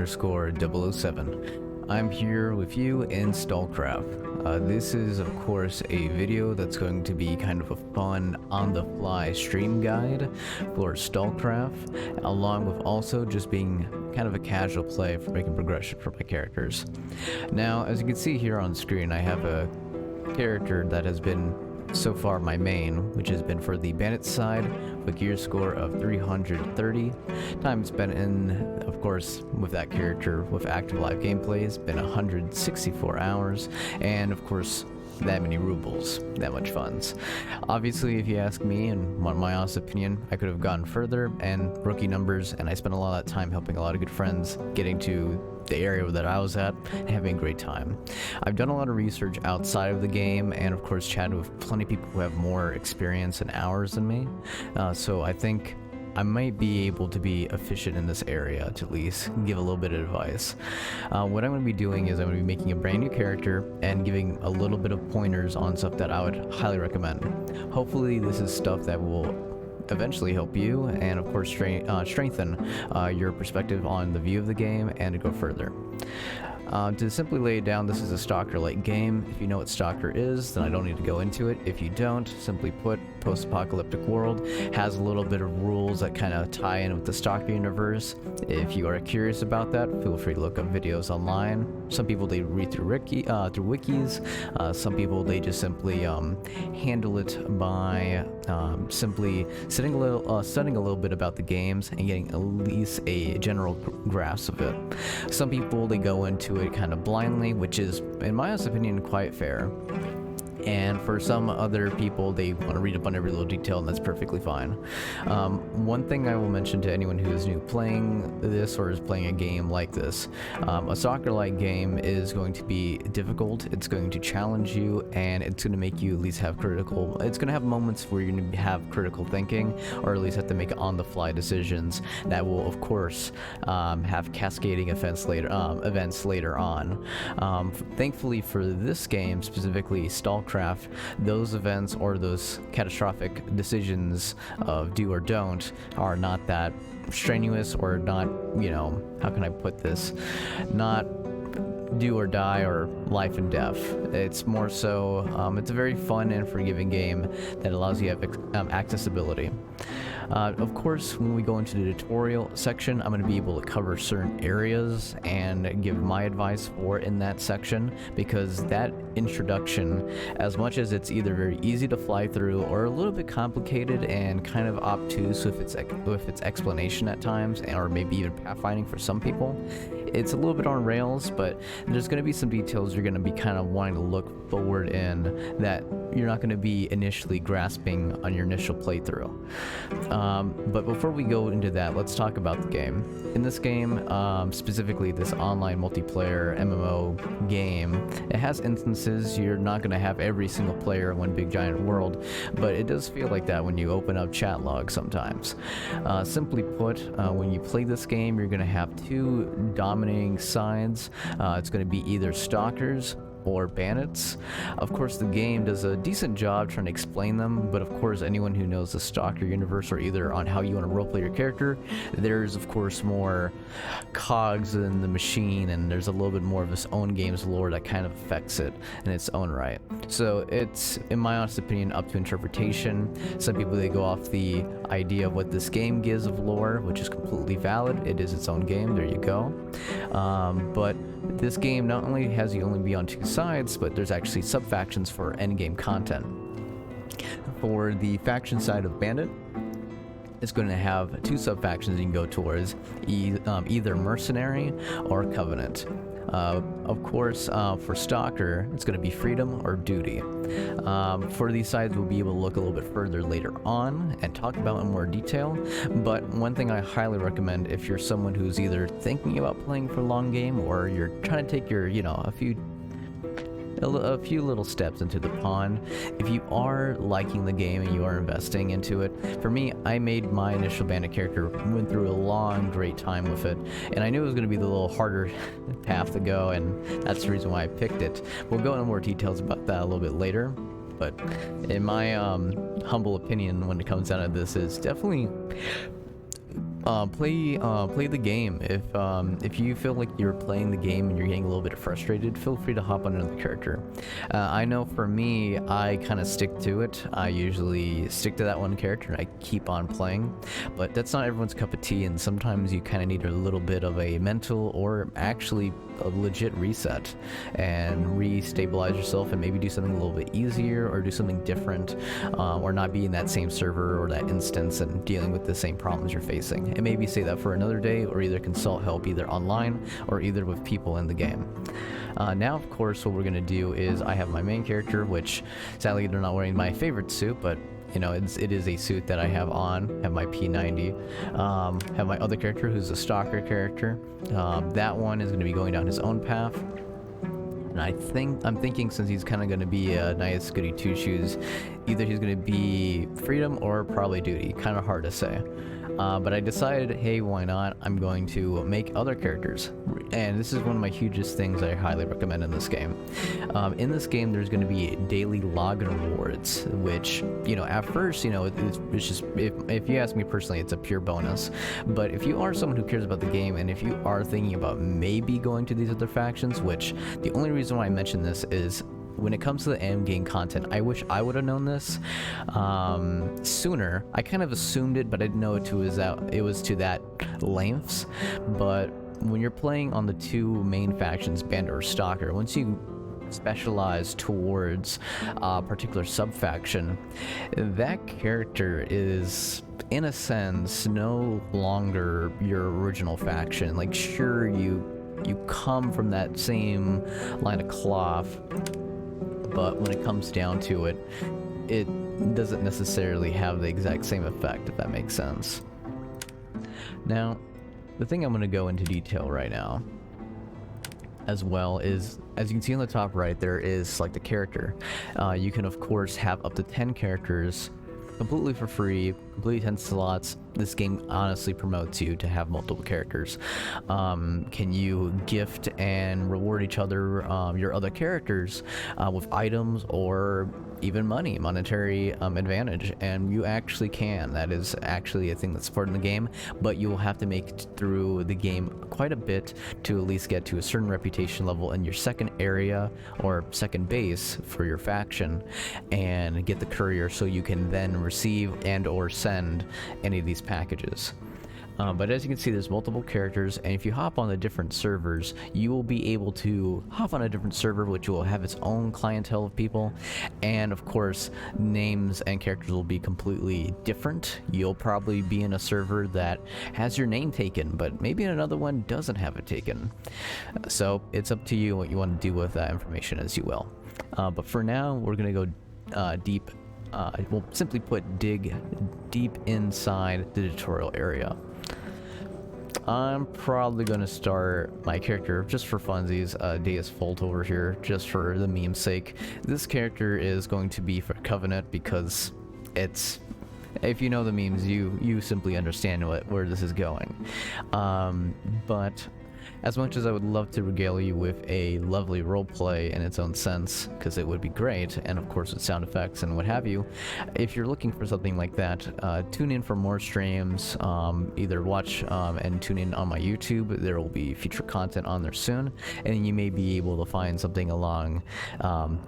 Gear_007. I'm here with you in STALCRAFT. This is, of course, a video that's going to be kind of a fun, on-the-fly stream guide for STALCRAFT, along with also just being kind of a casual play for making progression for my characters. Now, as you can see here on screen, I have a character that has been so far my main, which has been for the bandit side, with a gear score of 330. Time spent in, of course, with that character with active live gameplay has been 164 hours, and of course that many rubles, that much funds. Obviously, if you ask me and want my honest opinion, I could have gone further and rookie numbers, and I spent a lot of that time helping a lot of good friends getting to the area that I was at and having a great time. I've done a lot of research outside of the game and of course chatted with plenty of people who have more experience and hours than me, so I think I might be able to be efficient in this area to at least give a little bit of advice. What I'm going to be doing is I'm going to be making a brand new character and giving a little bit of pointers on stuff that I would highly recommend. Hopefully this is stuff that will eventually help you and of course strengthen your perspective on the view of the game and to go further. To simply lay it down, this is a Stalker-like game. If you know what Stalker is, then I don't need to go into it. If you don't, simply put, post-apocalyptic world has a little bit of rules that kind of tie in with the Stalker universe. If you are curious about that, feel free to look up videos online. Some people, they read through wikis. Some people, they just simply handle it by simply studying a little bit about the games and getting at least a general grasp of it. Some people, they go into it kind of blindly, which is, in my honest opinion, quite fair. And for some other people, they want to read up on every little detail, and that's perfectly fine. One thing I will mention to anyone who is new playing this or is playing a game like this, a soccer-like game is going to be difficult, it's going to challenge you, and it's going to make you at least have it's going to have moments where you're going to have critical thinking, or at least have to make on-the-fly decisions that will, of course, have cascading events later on. Thankfully for this game, specifically STALCRAFT, those events or those catastrophic decisions of do or don't are not that strenuous, or not, you know, how can I put this, not do or die or life and death. It's more so, it's a very fun and forgiving game that allows you to have accessibility. Of course, when we go into the tutorial section, I'm going to be able to cover certain areas and give my advice for in that section, because that introduction, as much as it's either very easy to fly through or a little bit complicated and kind of obtuse with its explanation at times, or maybe even pathfinding for some people, it's a little bit on rails, but there's going to be some details you're going to be kind of wanting to look forward in that you're not going to be initially grasping on your initial playthrough. But before we go into that, let's talk about the game. In this game, specifically this online multiplayer MMO game, it has instances. You're not going to have every single player in one big giant world, but it does feel like that when you open up chat logs sometimes. Simply put, when you play this game, you're going to have two dominating sides. It's going to be either stalkers or bandits. Of course, the game does a decent job trying to explain them, but of course, anyone who knows the Stalker universe, or either on how you want to roleplay your character, there's of course more cogs in the machine, and there's a little bit more of its own game's lore that kind of affects it in its own right. So it's, in my honest opinion, up to interpretation. Some people, they go off the idea of what this game gives of lore, which is completely valid. It is its own game, there you go. But this game not only has you only be on two sides, but there's actually sub-factions for endgame content. For the faction side of Bandit, it's going to have two sub-factions you can go towards, either Mercenary or Covenant. Of course, for Stalker, it's going to be Freedom or Duty. For these sides, we'll be able to look a little bit further later on and talk about in more detail, but one thing I highly recommend if you're someone who's either thinking about playing for a long game, or you're trying to take your, you know, a few little steps into the pond. If you are liking the game and you are investing into it, for me, I made my initial bandit character, went through a long, great time with it, and I knew it was going to be the little harder path to go, and that's the reason why I picked it. We'll go into more details about that a little bit later, but in my humble opinion, when it comes down to this, is definitely play the game. If you feel like you're playing the game and you're getting a little bit frustrated, feel free to hop on another character. I know for me, I kind of stick to it. I usually stick to that one character and I keep on playing, but that's not everyone's cup of tea, and sometimes you kind of need a little bit of a mental or actually a legit reset and re-stabilize yourself and maybe do something a little bit easier or do something different, or not be in that same server or that instance and dealing with the same problems you're facing. And maybe say that for another day, or either consult help either online or either with people in the game. Now, of course, what we're going to do is I have my main character, which sadly they're not wearing my favorite suit, but you know, it is a suit that I have on. Have my P90. Have my other character who's a stalker character. That one is going to be going down his own path. And I'm thinking since he's kind of going to be a nice goody two-shoes, either he's going to be freedom or probably duty. Kind of hard to say. But I decided, hey, why not? I'm going to make other characters. And this is one of my hugest things I highly recommend in this game. In this game, there's going to be daily login rewards, which, you know, at first, you know, it's just, if you ask me personally, it's a pure bonus. But if you are someone who cares about the game, and if you are thinking about maybe going to these other factions, which the only reason why I mention this is, when it comes to the end game content, I wish I would have known this sooner. I kind of assumed it, but I didn't know it was to that lengths. But when you're playing on the two main factions, Bandit or Stalker, once you specialize towards a particular sub-faction, that character is, in a sense, no longer your original faction. Like, sure, you come from that same line of cloth, but when it comes down to it, it doesn't necessarily have the exact same effect, if that makes sense. Now, the thing I'm going to go into detail right now, as well, is, as you can see on the top right, there is select a character. You can, of course, have up to 10 characters completely for free, completely 10 slots. This game honestly promotes you to have multiple characters. Can you gift and reward each other, your other characters, with items or even money, monetary advantage? And you actually can. That is actually a thing that's supported in the game, but you will have to make it through the game quite a bit to at least get to a certain reputation level in your second area or second base for your faction, and get the courier so you can then receive and or send any of these packages. But as you can see, there's multiple characters, and if you hop on the different servers, you will be able to hop on a different server which will have its own clientele of people, and of course names and characters will be completely different. You'll probably be in a server that has your name taken, but maybe another one doesn't have it taken. So it's up to you what you want to do with that information, as you will. But for now, we're gonna go deep. We'll simply put dig deep inside the tutorial area. I'm probably going to start my character, just for funsies, Deus Volt over here, just for the meme's sake. This character is going to be for Covenant because it's, if you know the memes, you simply understand where this is going. But as much as I would love to regale you with a lovely roleplay in its own sense, because it would be great, and of course with sound effects and what have you, if you're looking for something like that, tune in for more streams. Either watch and tune in on my YouTube. There will be future content on there soon, and you may be able to find something along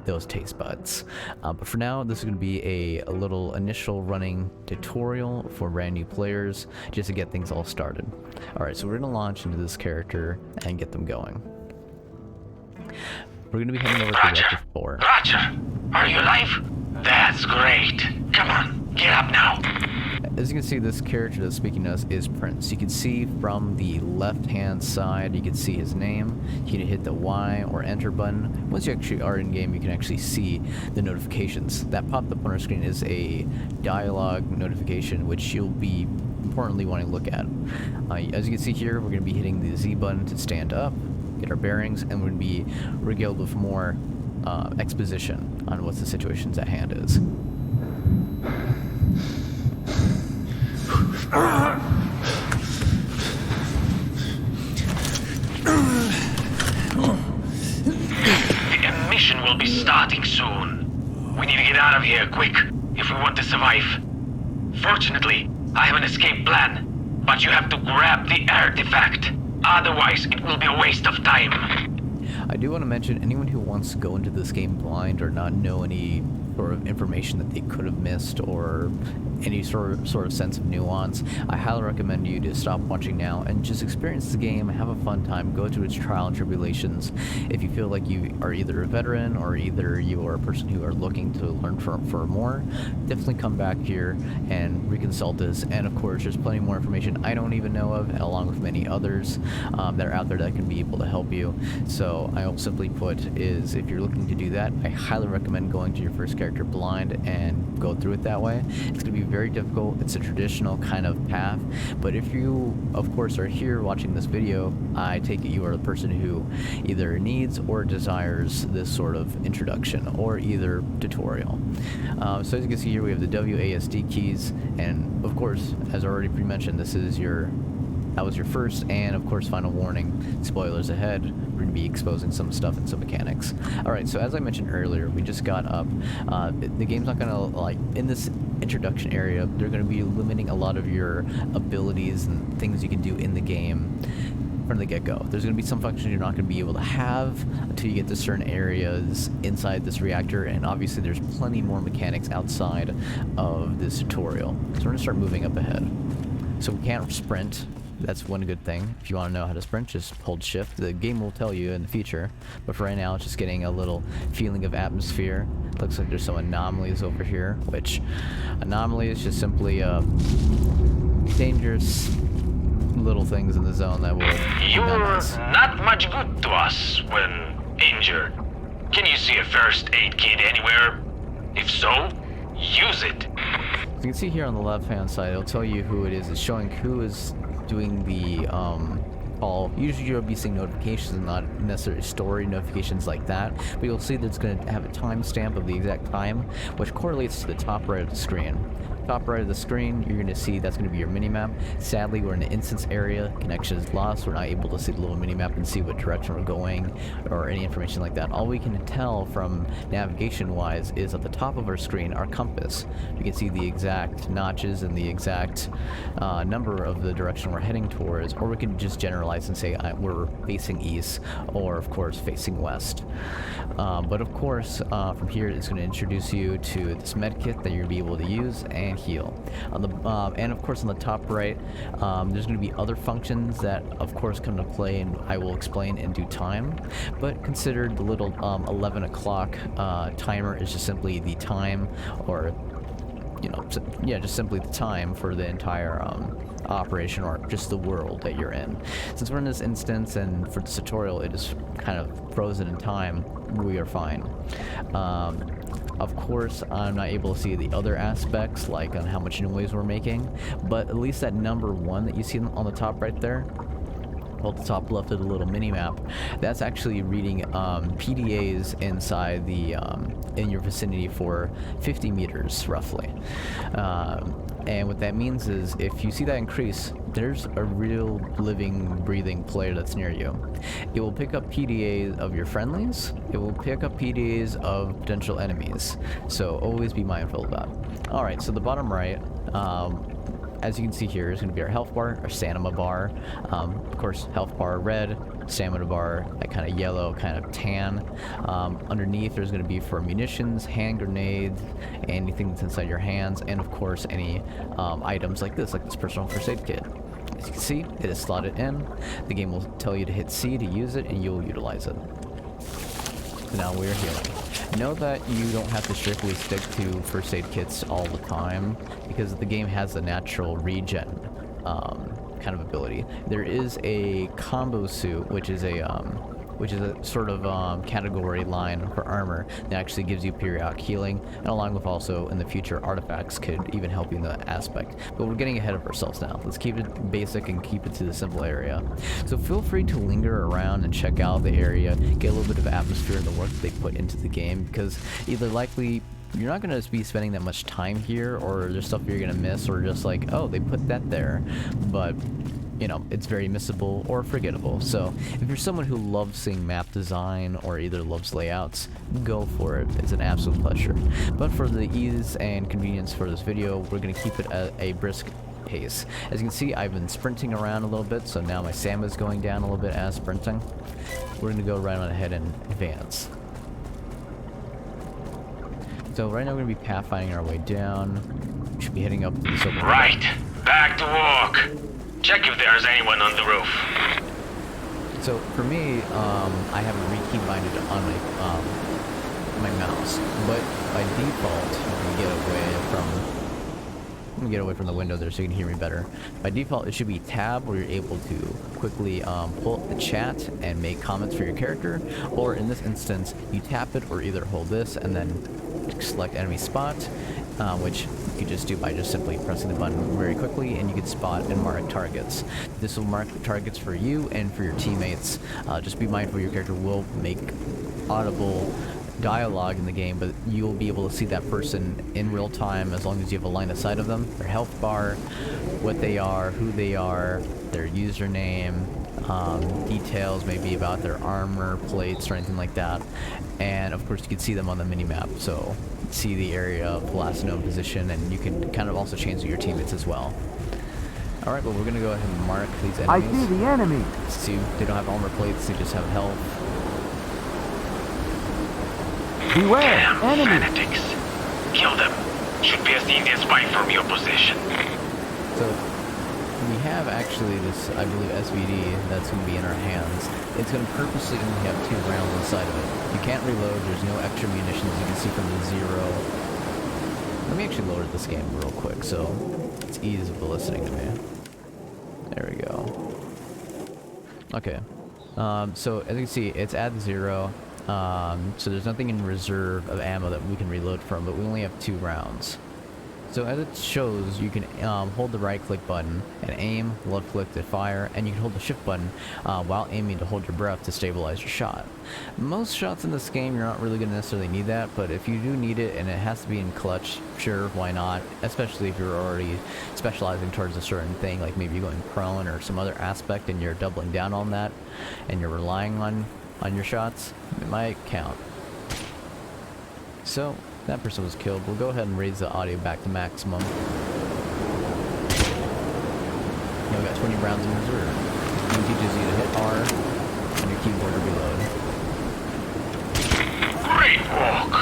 those taste buds. But for now, this is going to be a little initial running tutorial for brand new players, just to get things all started. Alright, so we're going to launch into this character and get them going. We're going to be heading over to Reactor 4. Roger! Are you alive? That's great. Come on, get up now. As you can see, this character that's speaking to us is Prince. You can see from the left-hand side, you can see his name. You can hit the Y or Enter button. Once you actually are in-game, you can actually see the notifications. That popped up on our screen is a dialogue notification, which you'll be importantly wanting to look at. As you can see here, we're going to be hitting the Z button to stand up, get our bearings, and we're going to be regaled with more exposition on what the situations at hand is. The mission will be starting soon. We need to get out of here quick if we want to survive. Fortunately, I have an escape plan. But you have to grab the artifact. Otherwise, it will be a waste of time. I do want to mention, anyone who wants to go into this game blind or not know any sort of information that they could have missed or any sort of sense of nuance, I highly recommend you to stop watching now and just experience the game, have a fun time, go through its trial and tribulations. If you feel like you are either a veteran or either you are a person who are looking to learn for more, definitely come back here and reconsult this. And of course, there's plenty more information I don't even know of, along with many others that are out there that can be able to help you. So I'll simply put is, if you're looking to do that, I highly recommend going to your first character blind and go through it that way. It's going to be very difficult. It's a traditional kind of path, but if you of course are here watching this video, I take it you are the person who either needs or desires this sort of introduction or either tutorial. So as you can see here, we have the WASD keys, and of course, as already pre-mentioned, that was your first and of course final warning. Spoilers ahead, we're going to be exposing some stuff and some mechanics. Alright, so as I mentioned earlier, we just got up. The game's not going to, like, in this introduction area, they're going to be limiting a lot of your abilities and things you can do in the game from the get-go. There's going to be some functions you're not going to be able to have until you get to certain areas inside this reactor, and obviously there's plenty more mechanics outside of this tutorial. So we're going to start moving up ahead. So we can't sprint. That's one good thing. If you want to know how to sprint, just hold shift. The game will tell you in the future, but for right now it's just getting a little feeling of atmosphere. Looks like there's some anomalies over here, which anomaly is just simply dangerous little things in the zone that will You're nice. not much good to us when injured. Can you see a first aid kit anywhere? If so, use it. You can see here on the left hand side, it'll tell you who it is. It's showing who is doing the call. Usually you'll be seeing notifications and not necessarily story notifications like that, but you'll see that it's going to have a timestamp of the exact time, which correlates to the top right of the screen. Top right of the screen, you're going to see that's going to be your minimap. Sadly, we're in an instance area. Connection is lost. We're not able to see the little minimap and see what direction we're going or any information like that. All we can tell from navigation-wise is at the top of our screen, our compass. You can see the exact notches and the exact number of the direction we're heading towards, or we can just generalize and say we're facing east or, of course, facing west. But, of course, from here, it's going to introduce you to this med kit that you're going to be able to use and heal. On the and of course on the top right, there's going to be other functions that of course come to play, and I will explain in due time. But consider the little 11 o'clock timer is just simply the time, or just simply the time for the entire operation, or just the world that you're in. Since we're in this instance and for this tutorial it is kind of frozen in time, we are fine. Of course, I'm not able to see the other aspects, like on how much noise we're making, but at least that number 1 that you see on the top right there, well, the top left of the little mini-map, that's actually reading PDAs inside the in your vicinity for 50 meters, roughly. And what that means is, if you see that increase, there's a real living, breathing player that's near you. It will pick up PDAs of your friendlies. It will pick up PDAs of potential enemies. So always be mindful of that. Alright, so the bottom right, as you can see here, is going to be our health bar, our stamina bar. Of course, health bar red, stamina bar that kind of yellow, kind of tan. Underneath, there's going to be for munitions, hand grenades, anything that's inside your hands, and of course, any items like this personal first aid kit. As you can see, it is slotted in. The game will tell you to hit C to use it, and you'll utilize it. So now we're healing. Know that you don't have to strictly stick to first aid kits all the time, because the game has a natural regen kind of ability. There is a combo suit, which is a sort of category line for armor that actually gives you periodic healing, and along with also in the future artifacts could even help you in that aspect. But we're getting ahead of ourselves now. Let's keep it basic and keep it to the simple area. So feel free to linger around and check out the area, get a little bit of atmosphere and the work that they put into the game, because either likely you're not going to be spending that much time here, or there's stuff you're going to miss, or just like, oh, they put that there, but it's very missable or forgettable. So if you're someone who loves seeing map design or either loves layouts, go for it. It's an absolute pleasure. But for the ease and convenience for this video, we're going to keep it at a brisk pace. As you can see, I've been sprinting around a little bit, so now my stamina is going down a little bit as sprinting. We're going to go right on ahead and advance. So right now we're going to be pathfinding our way down. We should be heading up this open. Right, back to work. Check if there's anyone on the roof. So for me, I have a rekey binded on my mouse, but by default, let me get away from the window there so you can hear me better. By default, it should be tab where you're able to quickly pull up the chat and make comments for your character, or in this instance, you tap it or either hold this and then select enemy spot, which you could just do by just simply pressing the button very quickly, and you can spot and mark targets. This will mark the targets for you and for your teammates. Just be mindful your character will make audible dialogue in the game, but you'll be able to see that person in real time as long as you have a line of sight of them, their health bar, what they are, who they are, their username, details maybe about their armor, plates, or anything like that. And of course you can see them on the mini-map, so see the area of last known position, and you can kind of also change your teammates as well. Alright, well we're going to go ahead and mark these enemies. I see the enemy! See, they don't have armor plates, they just have health. Beware! Damn Enemy! fanatics. Kill them. Should be as easy as fight from your position. So, we have actually this, I believe, SVD that's going to be in our hands. It's going to purposely only have 2 rounds inside of it. You can't reload, there's no extra munitions, you can see from the 0. Let me actually lower this game real quick so it's easy of listening to me. There we go. Okay. So, as you can see, it's at 0. So there's nothing in reserve of ammo that we can reload from, but we only have 2 rounds. So as it shows, you can hold the right click button and aim, left click to fire, and you can hold the shift button while aiming to hold your breath to stabilize your shot. Most shots in this game, you're not really going to necessarily need that, but if you do need it and it has to be in clutch, sure, why not? Especially if you're already specializing towards a certain thing, like maybe going prone or some other aspect and you're doubling down on that and you're relying on your shots, it might count. So that person was killed. We'll go ahead and raise the audio back to maximum. Now we got 20 rounds in reserve. It teaches you to hit R on your keyboard to reload. Great work.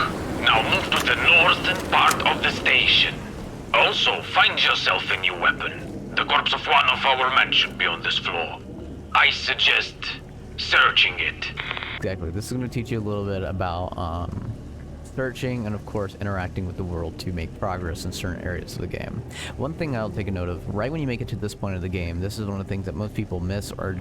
Now move to the northern part of the station. Also, find yourself a new weapon. The corpse of one of our men should be on this floor. I suggest searching it. Exactly. This is going to teach you a little bit about searching and of course interacting with the world to make progress in certain areas of the game. One thing I'll take a note of, right when you make it to this point of the game, this is one of the things that most people miss or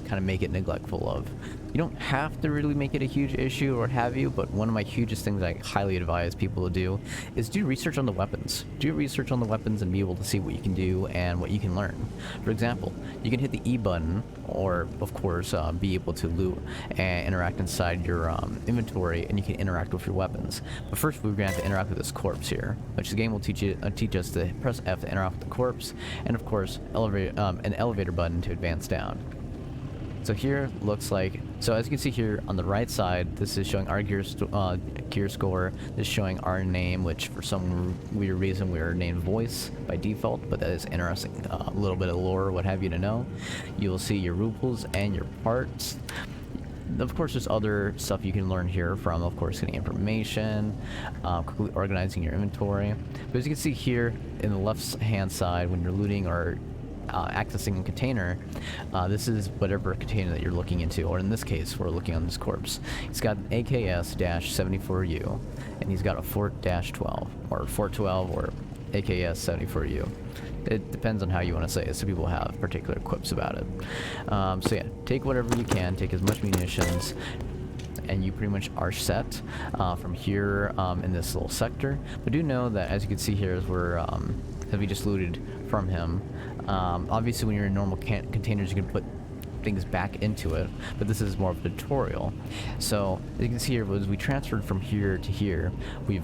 kind of make it neglectful of. You don't have to really make it a huge issue or have you, but one of my hugest things I highly advise people to do is do research on the weapons. Do research on the weapons and be able to see what you can do and what you can learn. For example, you can hit the E button or, of course, be able to loot and interact inside your inventory, and you can interact with your weapons. But first, we're going to have to interact with this corpse here, which the game will teach us to press F to interact with the corpse, and of course, an elevator button to advance down. So here looks like, so as you can see here on the right side, this is showing our gear score. This is showing our name, which for some weird reason we are named Voice by default, but that is interesting. A little bit of lore, what have you to know. You will see your rubles and your parts. Of course, there's other stuff you can learn here from, of course, getting information, quickly organizing your inventory. But as you can see here in the left-hand side, when you're looting or accessing a container, this is whatever container that you're looking into, or in this case we're looking on this corpse. He's got an AKS-74U and he's got a Fort-12 or Fort-12 or AKS-74U. It depends on how you want to say it. Some people have particular quips about it. So yeah, take whatever you can, take as much munitions, and you pretty much are set from here in this little sector. But do know that, as you can see here, as we just looted from him, obviously when you're in normal containers you can put things back into it, but this is more of a tutorial. So as you can see here, as we transferred from here to here, we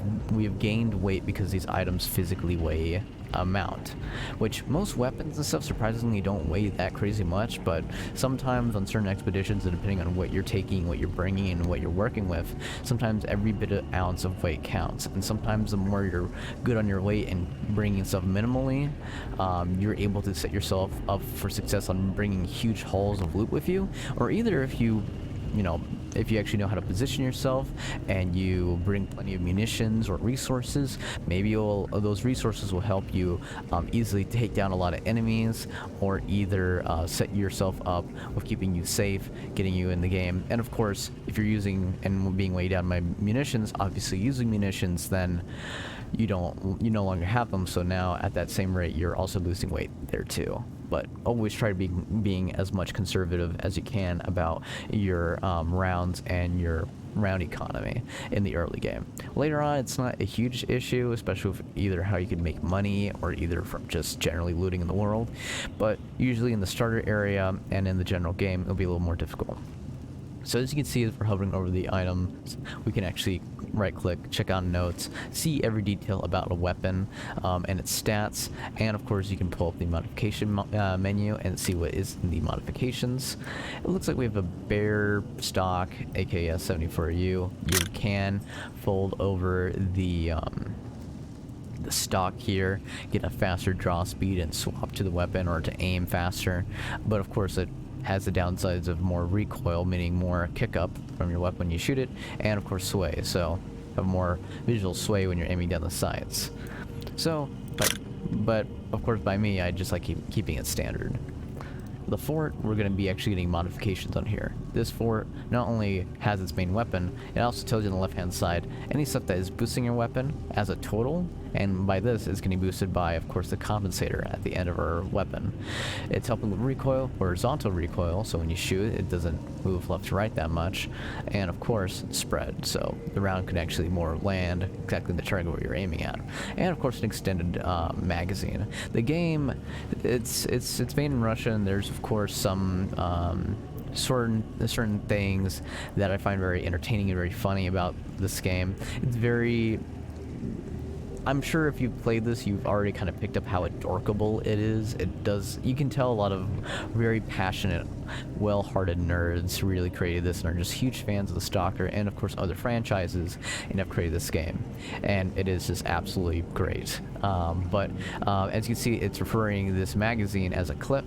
have gained weight because these items physically weigh amount, which most weapons and stuff surprisingly don't weigh that crazy much, but sometimes on certain expeditions, and depending on what you're taking, what you're bringing, and what you're working with, sometimes every bit of ounce of weight counts. And sometimes the more you're good on your weight and bringing stuff minimally, you're able to set yourself up for success on bringing huge hauls of loot with you, or either if you actually know how to position yourself and you bring plenty of munitions or resources, maybe those resources will help you easily take down a lot of enemies, or either set yourself up with keeping you safe, getting you in the game. And of course, if you're using and being weighed down by munitions, obviously using munitions, then you no longer have them, so now at that same rate you're also losing weight there too. But always try to be being as much conservative as you can about your rounds and your round economy in the early game. Later on, it's not a huge issue, especially with either how you can make money or either from just generally looting in the world, but usually in the starter area and in the general game it'll be a little more difficult. So as you can see, as we're hovering over the items, we can actually right click, check on notes, see every detail about a weapon and its stats, and of course you can pull up the modification menu and see what is in the modifications. It looks like we have a bare stock AKS 74U. You can fold over the stock here, get a faster draw speed and swap to the weapon, or to aim faster, but of course it has the downsides of more recoil, meaning more kick up from your weapon when you shoot it, and of course sway, so have more visual sway when you're aiming down the sights. So, but of course by me, I just like keeping it standard. The fort, we're going to be actually getting modifications on here. This fort not only has its main weapon, it also tells you on the left hand side any stuff that is boosting your weapon as a total, and by this it's getting boosted by, of course, the compensator at the end of our weapon. It's helping with recoil, horizontal recoil, so when you shoot it doesn't move left to right that much, and of course spread, so the round can actually more land exactly the target where you're aiming at, and of course an extended magazine. The game, it's made in Russia, and there's of course some certain things that I find very entertaining and very funny about this game. It's very, I'm sure if you've played this, you've already kind of picked up how adorkable it is. You can tell a lot of very passionate, well-hearted nerds really created this and are just huge fans of the Stalker and of course other franchises and have created this game. And it is just absolutely great. But as you can see, it's referring to this magazine as a clip.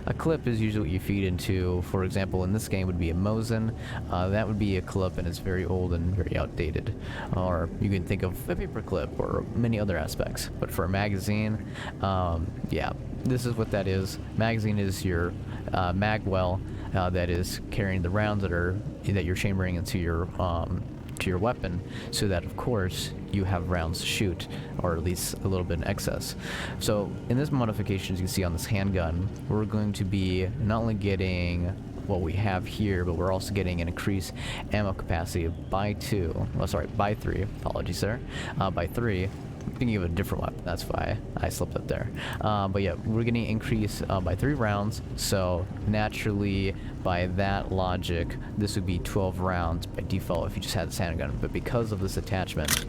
A clip is usually what you feed into. For example, in this game would be a Mosin. That would be a clip, and it's very old and very outdated. Or you can think of a paper clip or many other aspects. But for a magazine, yeah, this is what that is. Magazine is your mag well that is carrying the rounds that you're chambering into your weapon, so that of course you have rounds to shoot, or at least a little bit in excess. So in this modification, as you can see on this handgun, we're going to be not only getting what we have here, but we're also getting an increased ammo capacity by 3, apologies there, by 3. I'm thinking of a different weapon, that's why I slipped up there. But yeah, we're getting increased by 3 rounds, so naturally, by that logic, this would be 12 rounds by default if you just had this handgun. But because of this attachment,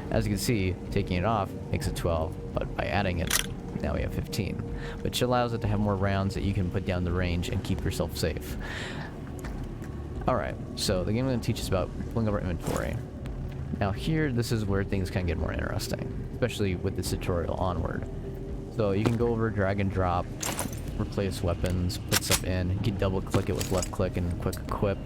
as you can see, taking it off makes it 12, but by adding it, now we have 15, which allows it to have more rounds that you can put down the range and keep yourself safe. Alright, so the game is going to teach us about pulling up our inventory. Now here, this is where things kind of get more interesting, especially with this tutorial onward. So you can go over, drag and drop, replace weapons, put stuff in. You can double click it with left click and quick equip.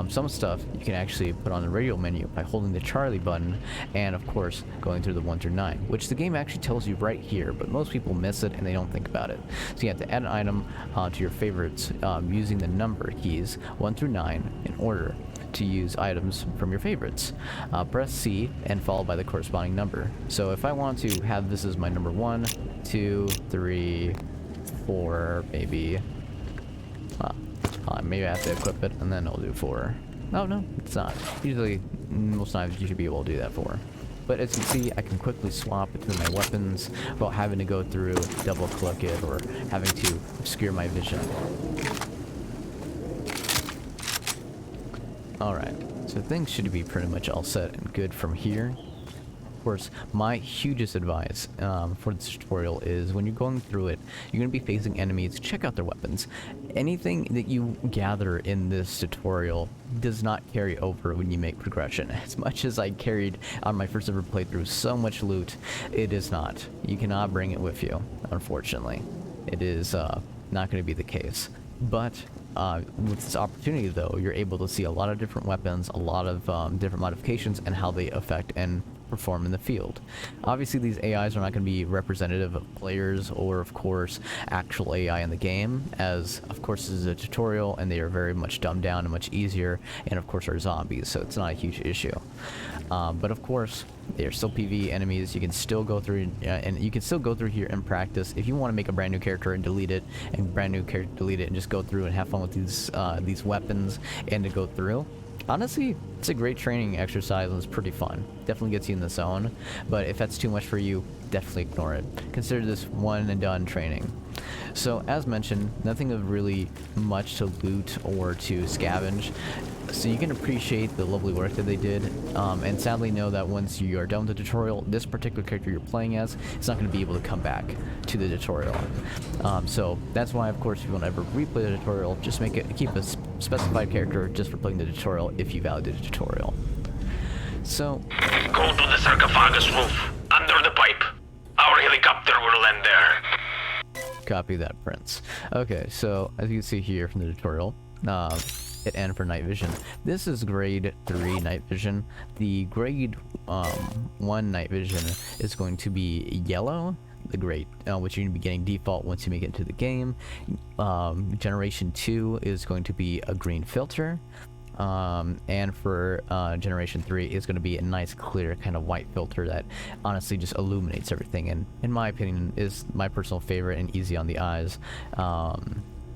Some stuff you can actually put on the radial menu by holding the Charlie button, and of course going through the 1 through 9, which the game actually tells you right here, but most people miss it and they don't think about it. So you have to add an item to your favorites using the number keys 1 through 9 in order to use items from your favorites. Press C and followed by the corresponding number. So if I want to have this as my number 1, 2, 3, 4, maybe. Maybe I have to equip it and then I'll do 4. No, it's not. Usually, most times you should be able to do that 4. But as you can see, I can quickly swap between my weapons without having to go through, double click it, or having to obscure my vision. Alright, so things should be pretty much all set and good from here. course, my hugest advice for this tutorial is when you're going through it, you're going to be facing enemies, check out their weapons. Anything that you gather in this tutorial does not carry over when you make progression. As much as I carried on my first ever playthrough so much loot, it is not. You cannot bring it with you, unfortunately. It is not going to be the case. But with this opportunity, though, you're able to see a lot of different weapons, a lot of different modifications, and how they affect and perform in the field. Obviously, these AIs are not going to be representative of players or, of course, actual AI in the game, as, of course, this is a tutorial, and they are very much dumbed down and much easier, and, of course, are zombies, so it's not a huge issue. But, of course, they are still PvE enemies. You can still go through, and you can still go through here and practice. If you want to make a brand new character and delete it, and brand new character delete it, and just go through and have fun with these weapons and to go through. Honestly, it's a great training exercise and it's pretty fun. Definitely gets you in the zone, but if that's too much for you, definitely ignore it. Consider this one and done training. So, as mentioned, nothing of really much to loot or to scavenge. So you can appreciate the lovely work that they did, and sadly know that once you are done with the tutorial, this particular character you're playing as is not going to be able to come back to the tutorial. So that's why, of course, if you want to ever replay the tutorial, just keep a specified character just for playing the tutorial if you validated the tutorial. So, Go to the sarcophagus roof, under the pipe. Our helicopter will land there. copy that, Prince. Okay, so as you can see here from the tutorial, hit N for night vision. This is grade 3 night vision. The grade 1 night vision is going to be yellow, the grade, which you're going to be getting default once you make it into the game. Generation 2 is going to be a green filter. And for generation 3 is going to be a nice clear kind of white filter that honestly just illuminates everything, and in my opinion is my personal favorite and easy on the eyes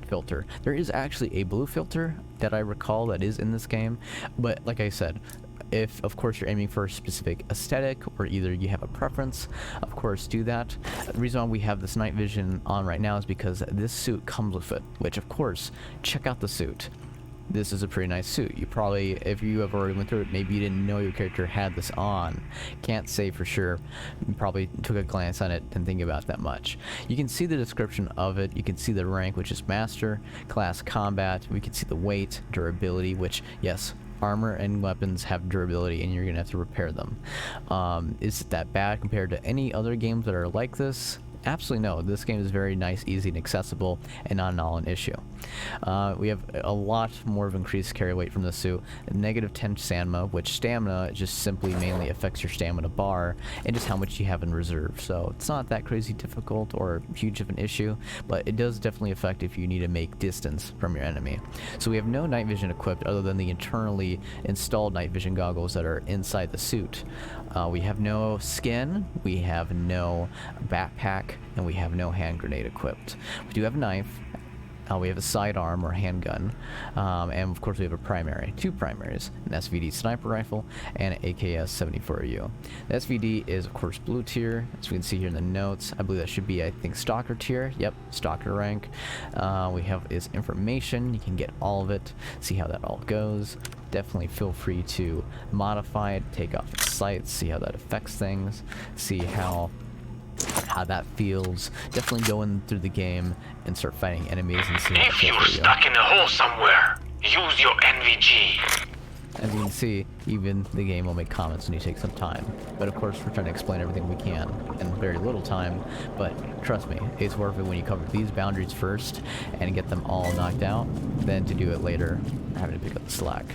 filter. There is actually a blue filter that I recall that is in this game, but like I said, if of course you're aiming for a specific aesthetic or either you have a preference, of course do that. The reason why we have this night vision on right now is because this suit comes with it, which of course, check out the suit. This is a pretty nice suit. You probably, if you have already went through it, maybe you didn't know your character had this on. Can't say for sure. You probably took a glance at it and think about that much. You can see the description of it. You can see the rank, which is Master, class Combat. We can see the weight, durability, which, yes, armor and weapons have durability and you're going to have to repair them. Is it that bad compared to any other games that are like this? Absolutely no. This game is very nice, easy, and accessible, and not at all an issue. We have a lot more of increased carry weight from the suit. Negative 10 stamina, which stamina just simply mainly affects your stamina bar and just how much you have in reserve. So it's not that crazy difficult or huge of an issue, but it does definitely affect if you need to make distance from your enemy. So we have no night vision equipped other than the internally installed night vision goggles that are inside the suit. We have no skin, we have no backpack, and we have no hand grenade equipped. We do have a knife, we have a sidearm or handgun, and of course we have a primary, 2 primaries, an SVD sniper rifle and an AKS-74U. The SVD is of course blue tier, as we can see here in the notes. I believe that should be, I think, stalker tier. Yep, stalker rank. We have is information. You can get all of it, see how that all goes. Definitely feel free to modify it, take off its sights, see how that affects things, see how that feels. Definitely go in through the game and start fighting enemies and see If you're stuck in a hole somewhere, use your NVG. As you can see, even the game will make comments when you take some time. But of course, we're trying to explain everything we can in very little time. But trust me, it's worth it when you cover these boundaries first and get them all knocked out, than to do it later, having to pick up the slack.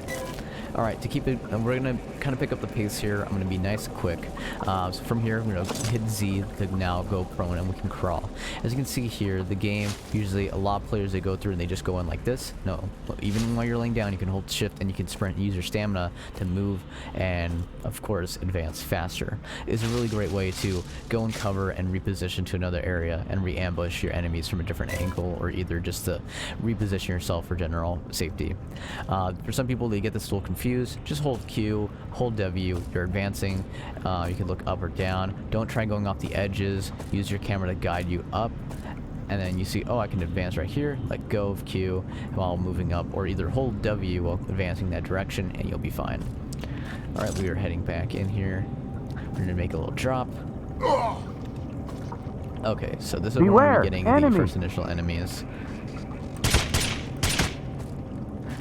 Alright, to keep it, we're going to kind of pick up the pace here. I'm going to be nice and quick. So from here, I'm going to hit Z to now go prone and we can crawl. As you can see here, the game, usually a lot of players, they go through and they just go in like this. No, even while you're laying down, you can hold shift and you can sprint and use your stamina to move and, of course, advance faster. It's a really great way to go and cover and reposition to another area and re-ambush your enemies from a different angle, or either just to reposition yourself for general safety. For some people, they get this a little confused. Just hold Q, hold W, you're advancing. You can look up or down. Don't try going off the edges. Use your camera to guide you up. And then you see, oh, I can advance right here. Let go of Q while moving up, or either hold W while advancing that direction and you'll be fine. Alright, we are heading back in here. We're gonna make a little drop. Okay, so this is where Beware, we're getting enemy. the first initial enemies.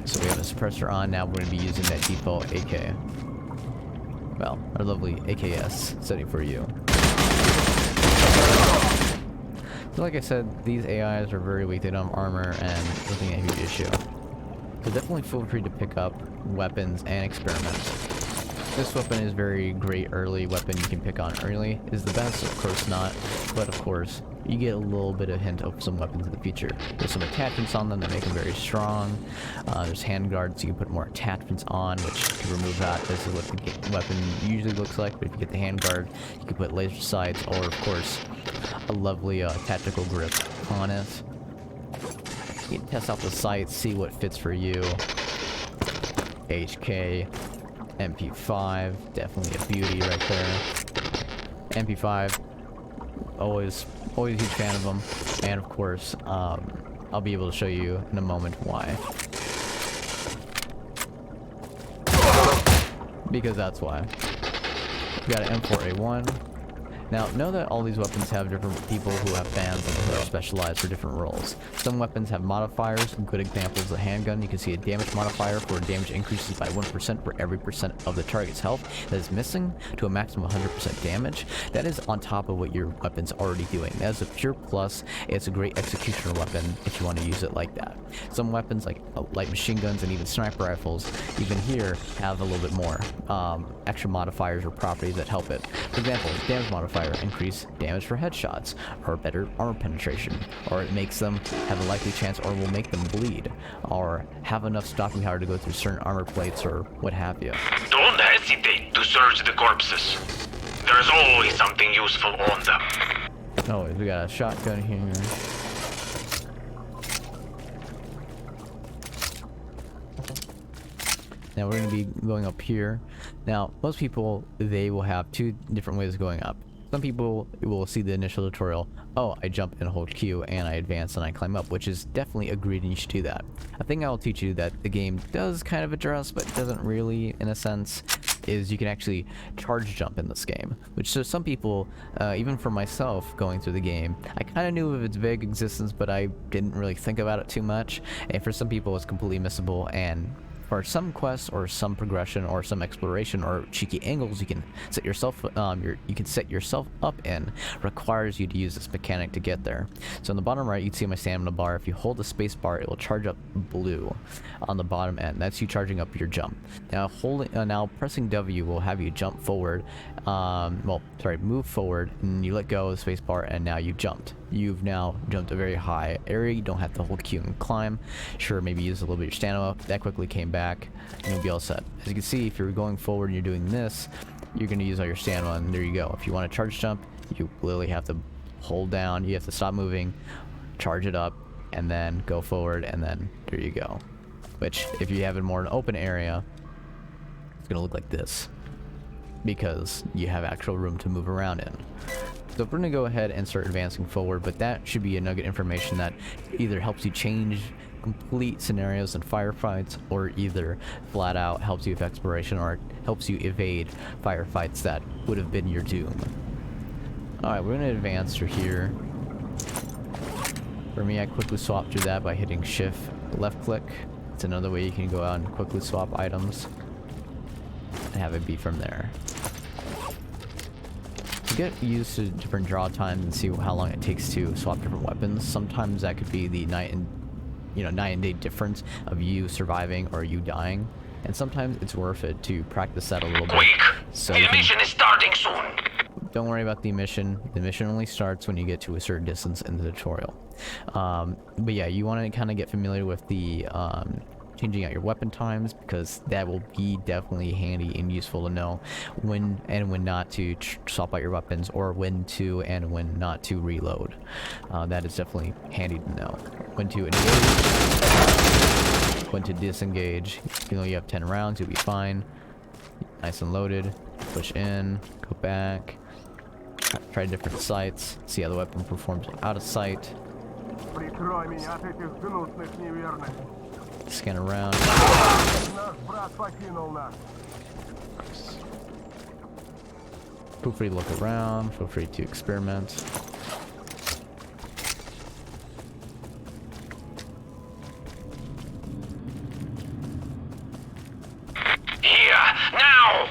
So we have a suppressor on. Now we're gonna be using that default AK. Well, our lovely AKS setting for you. So like I said, these AIs are very weak. They don't have armor and nothing a huge issue. So definitely feel free to pick up weapons and experiment. This weapon is very great early weapon you can pick on early. Is the best? Of course not. But of course, you get a little bit of hint of some weapons in the future. There's some attachments on them that make them very strong. There's hand guards, you can put more attachments on, which can remove that. This is what the weapon usually looks like, but if you get the hand guard, you can put laser sights, or of course, a lovely tactical grip on it. You can test out the sights, see what fits for you. HK, MP5, definitely a beauty right there. MP5, always a huge fan of them, and of course, I'll be able to show you in a moment why. Because that's why. We got an M4A1. Now, know that all these weapons have different people who have fans and who are specialized for different roles. Some weapons have modifiers. Good examples, the handgun. You can see a damage modifier for damage increases by 1% for every percent of the target's health that is missing to a maximum of 100% damage. That is on top of what your weapon's already doing. That is a pure plus. It's a great executioner weapon if you want to use it like that. Some weapons like light machine guns and even sniper rifles, even here, have a little bit more extra modifiers or properties that help it. For example, damage modifier increase damage for headshots, or better armor penetration, or it makes them have a likely chance or will make them bleed, or have enough stopping power to go through certain armor plates or what have you. Don't hesitate to search the corpses. There's always something useful on them. Oh, we got a shotgun here. Now we're going to be going up here. Now, most people, they will have two different ways of going up. Some people will see the initial tutorial, oh, I jump and hold Q and I advance and I climb up, which is definitely agreed and you should do that. A thing I will teach you that the game does kind of address, but doesn't really, in a sense, is you can actually charge jump in this game. Which, so some people, even for myself going through the game, I kind of knew of its vague existence, but I didn't really think about it too much. And for some people, it's completely missable, and for some quests or some progression or some exploration or cheeky angles you can set yourself up in, requires you to use this mechanic to get there. So in the bottom right you can see my stamina bar. If you hold the space bar, it will charge up blue on the bottom end. That's you charging up your jump. Now now pressing W will have you jump forward, move forward, and you let go of the space bar and now you've jumped. You've now jumped a very high area. You don't have to hold Q and climb. Sure, maybe use a little bit of your stamina. That quickly came back, and you'll be all set. As you can see, if you're going forward and you're doing this, you're going to use all your stamina, and there you go. If you want to charge jump, you literally have to hold down. You have to stop moving, charge it up, and then go forward, and then there you go. Which, if you have it more an open area, it's going to look like this, because you have actual room to move around in. So we're going to go ahead and start advancing forward, but that should be a nugget information that either helps you change complete scenarios and firefights, or either flat out helps you with exploration or helps you evade firefights that would have been your doom. Alright, we're going to advance through here. For me, I quickly swap through that by hitting shift left click. It's another way you can go out and quickly swap items and have it be from there. Get used to different draw times and see how long it takes to swap different weapons. Sometimes that could be the night and day difference of you surviving or you dying, and sometimes it's worth it to practice that a little bit. Quick! So The mission is starting soon. don't worry about the mission. The mission only starts when you get to a certain distance in the tutorial. But yeah, you want to kind of get familiar with the changing out your weapon times, because that will be definitely handy and useful to know when and when not to swap out your weapons, or when to and when not to reload. That is definitely handy to know. When to engage, when to disengage. Even though you have 10 rounds, you'll be fine. Nice and loaded. Push in, go back. Try different sights, see how the weapon performs out of sight. Прикрой меня от этих гнусных неверных. Scan around. Наш брат покинул нас. Feel free to look around, feel free to experiment. Here, now!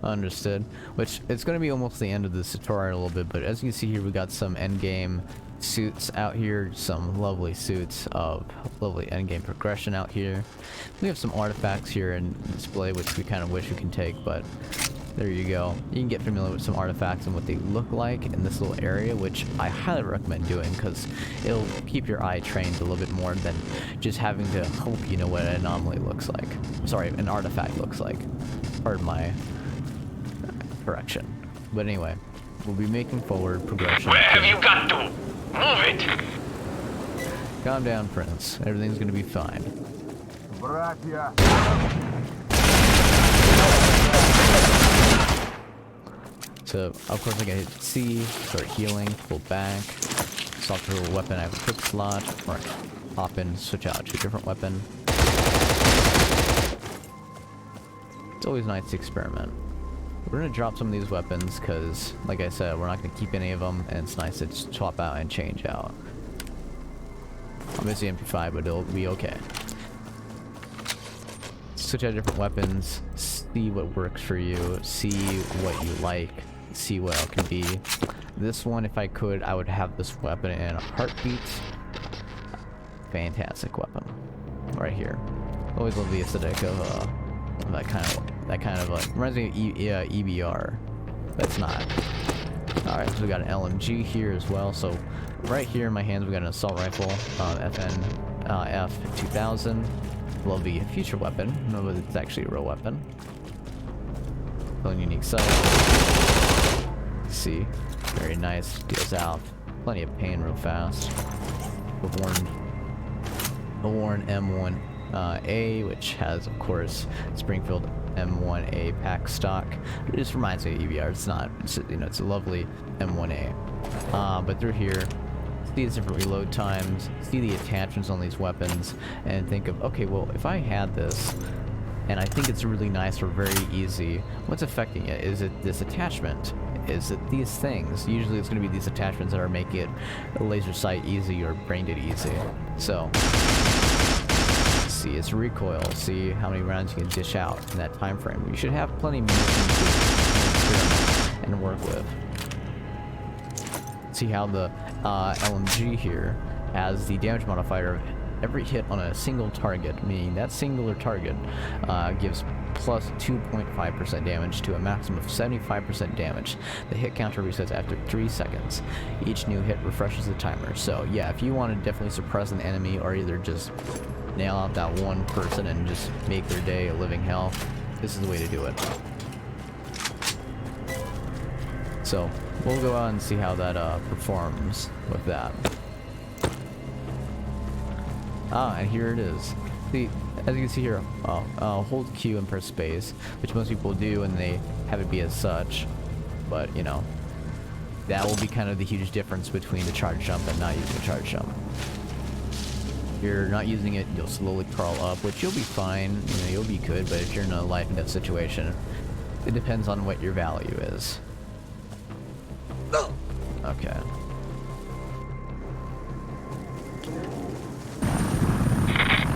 Understood. Which, it's going to be almost the end of this tutorial a little bit, but as you can see here, we got some endgame suits out here, some lovely suits of lovely endgame progression out here. We have some artifacts here in display, which we kind of wish we can take, but there you go. You can get familiar with some artifacts and what they look like in this little area, which I highly recommend doing because it'll keep your eye trained a little bit more than just having to hope you know what an anomaly looks like. Sorry, an artifact looks like. Pardon my correction. But anyway, we'll be making forward progression. Where have you got to? Move it! Calm down, Prince. Everything's gonna be fine. Братья! So, of course, I can hit C, start healing, pull back, swap to a weapon I have a quick slot, or hop in, switch out to a different weapon. It's always nice to experiment. We're gonna drop some of these weapons because, like I said, we're not gonna keep any of them, and it's nice to just swap out and change out. I'll miss the MP5, but it'll be okay. Switch out different weapons, see what works for you, see what you like, see what it can be. This one, if I could, I would have this weapon in a heartbeat. Fantastic weapon, right here. Always love the aesthetic of that kind of reminds me of EBR. That's not. All right, so we got an LMG here as well. So right here in my hands, we got an assault rifle, F2000. Will be a future weapon. No, but it's actually a real weapon. One unique sight. See, very nice. Deals out plenty of pain real fast. A worn M1A, which has, of course, Springfield M1A pack stock. It just reminds me of EBR. It's not. It's, you know, it's a lovely M1A. But through here, see the different reload times, see the attachments on these weapons, and think of, okay, well, if I had this, and I think it's really nice or very easy, what's affecting it? Is it this attachment? Is it these things? Usually it's going to be these attachments that are making it laser sight easy or brained it easy. So, see its recoil, see how many rounds you can dish out in that time frame. You should have plenty of munitions to experiment and work with. See how the LMG here has the damage modifier of every hit on a single target, meaning that singular target gives plus 2.5% damage to a maximum of 75% damage. The hit counter resets after 3 seconds. Each new hit refreshes the timer. So yeah, if you want to definitely suppress an enemy or either just nail out that one person and just make their day a living hell, this is the way to do it. So we'll go out and see how that performs with that. And here it is. See, as you can see here, hold Q and press space, which most people do and they have it be as such. But, you know, that will be kind of the huge difference between the charge jump and not using the charge jump. If you're not using it, you'll slowly crawl up, which you'll be fine, you know, you'll be good, but if you're in a life and death situation, it depends on what your value is. Okay.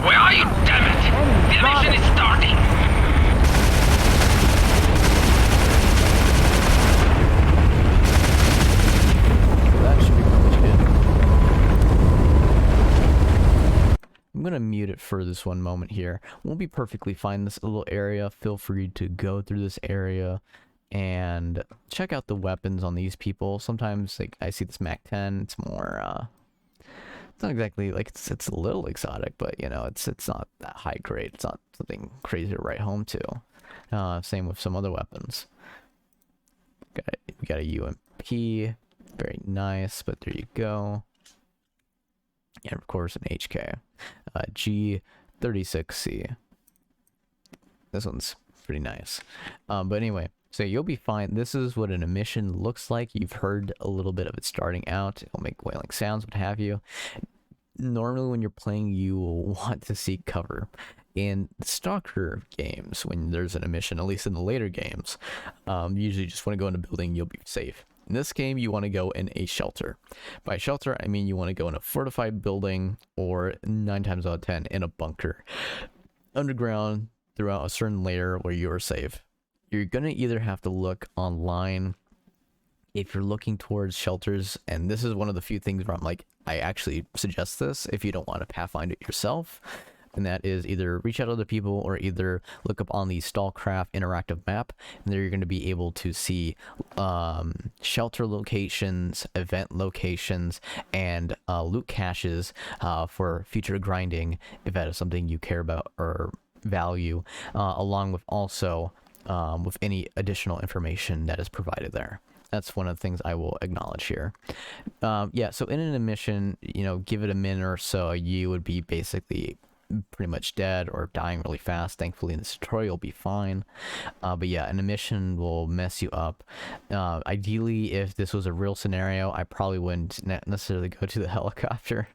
Where are you, damn it? The mission is starting! So that should be pretty good. I'm gonna mute it for this one moment here. We'll be perfectly fine. This little area, feel free to go through this area and check out the weapons on these people. Sometimes, like, I see this MAC-10, it's more, it's not exactly, like, it's a little exotic, but, you know, it's not that high grade. It's not something crazy to write home to. Same with some other weapons. We got a UMP, very nice, but there you go. And, of course, an HK. G36C. This one's pretty nice. But anyway, so you'll be fine. This is what an emission looks like. You've heard a little bit of it starting out. It'll make wailing sounds, what have you. Normally when you're playing, you will want to seek cover. in the Stalker games, when there's an mission, at least in the later games, you usually just want to go in a building, you'll be safe. In this game, you want to go in a shelter. By shelter, I mean you want to go in a fortified building, or 9 times out of 10 in a bunker, underground throughout a certain layer where you are safe. You're gonna either have to look online if you're looking towards shelters, and this is one of the few things where I'm like, I actually suggest this if you don't want to pathfind it yourself. And that is either reach out to other people or either look up on the STALCRAFT interactive map, and there you're going to be able to see shelter locations, event locations, and loot caches for future grinding if that is something you care about or value, along with also with any additional information that is provided there. That's one of the things I will acknowledge here. Yeah, so in an mission, you know, give it a minute or so, you would be basically pretty much dead or dying really fast. Thankfully in this tutorial you'll be fine, but yeah, an emission will mess you up. Ideally, if this was a real scenario, I probably wouldn't necessarily go to the helicopter.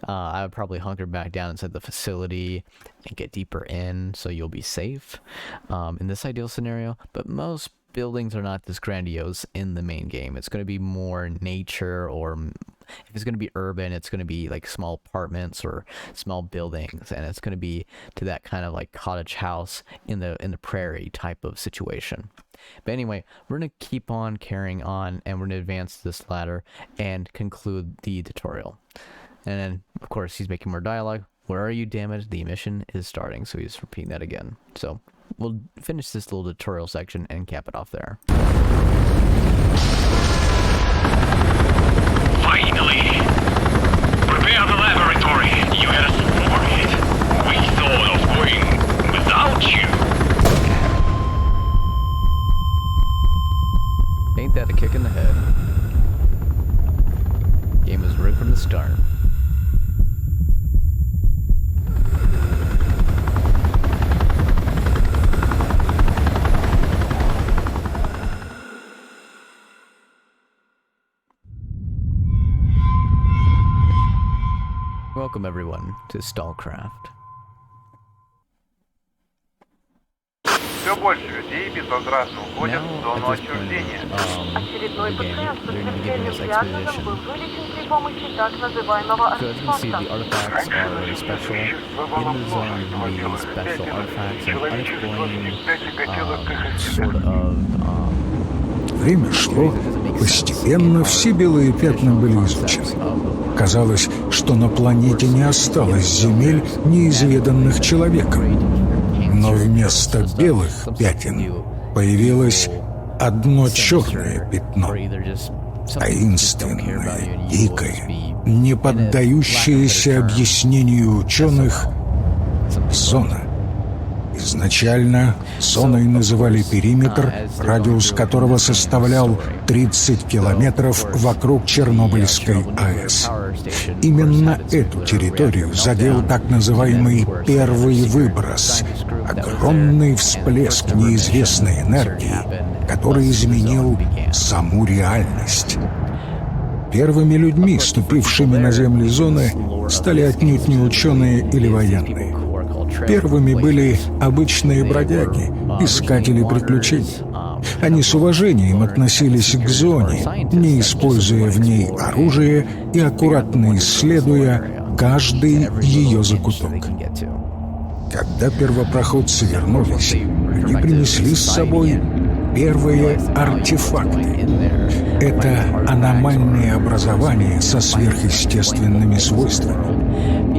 I would probably hunker back down inside the facility and get deeper in so you'll be safe in this ideal scenario. But most buildings are not this grandiose in the main game. It's going to be more nature, or if it's going to be urban, it's going to be like small apartments or small buildings, and it's going to be to that kind of like cottage house in the prairie type of situation. But anyway, we're going to keep on carrying on, and we're going to advance this ladder and conclude the tutorial. And then of course he's making more dialogue. Where are you, damn it? The mission is starting. So he's repeating that again. So we'll finish this little tutorial section and cap it off there. Finally! Prepare the laboratory. You had us worried. We thought of going without you. Ain't that a kick in the head? Game was rigged from the start. Welcome everyone to STALCRAFT. Все больше людей безвозвратно уходят в зону отчуждения. Очередной пациент с смертельным диагнозом был вылечен при помощи так называемого артефакта. Artifacts are special. In the zone, you can be special artifacts and unexplained sort of Время шло, постепенно все белые пятна были изучены. Казалось, что на планете не осталось земель, неизведанных человеком. Но вместо белых пятен появилось одно черное пятно. Таинственное, дикое, не поддающееся объяснению ученых зона. Изначально зоной называли периметр, радиус которого составлял 30 километров вокруг Чернобыльской АЭС. Именно эту территорию задел так называемый первый выброс, огромный всплеск неизвестной энергии, который изменил саму реальность. Первыми людьми, ступившими на земли зоны, стали отнюдь не ученые или военные. Первыми были обычные бродяги, искатели приключений. Они с уважением относились к зоне, не используя в ней оружие и аккуратно исследуя каждый ее закуток. Когда первопроходцы вернулись, они принесли с собой первые артефакты. Это аномальные образования со сверхъестественными свойствами.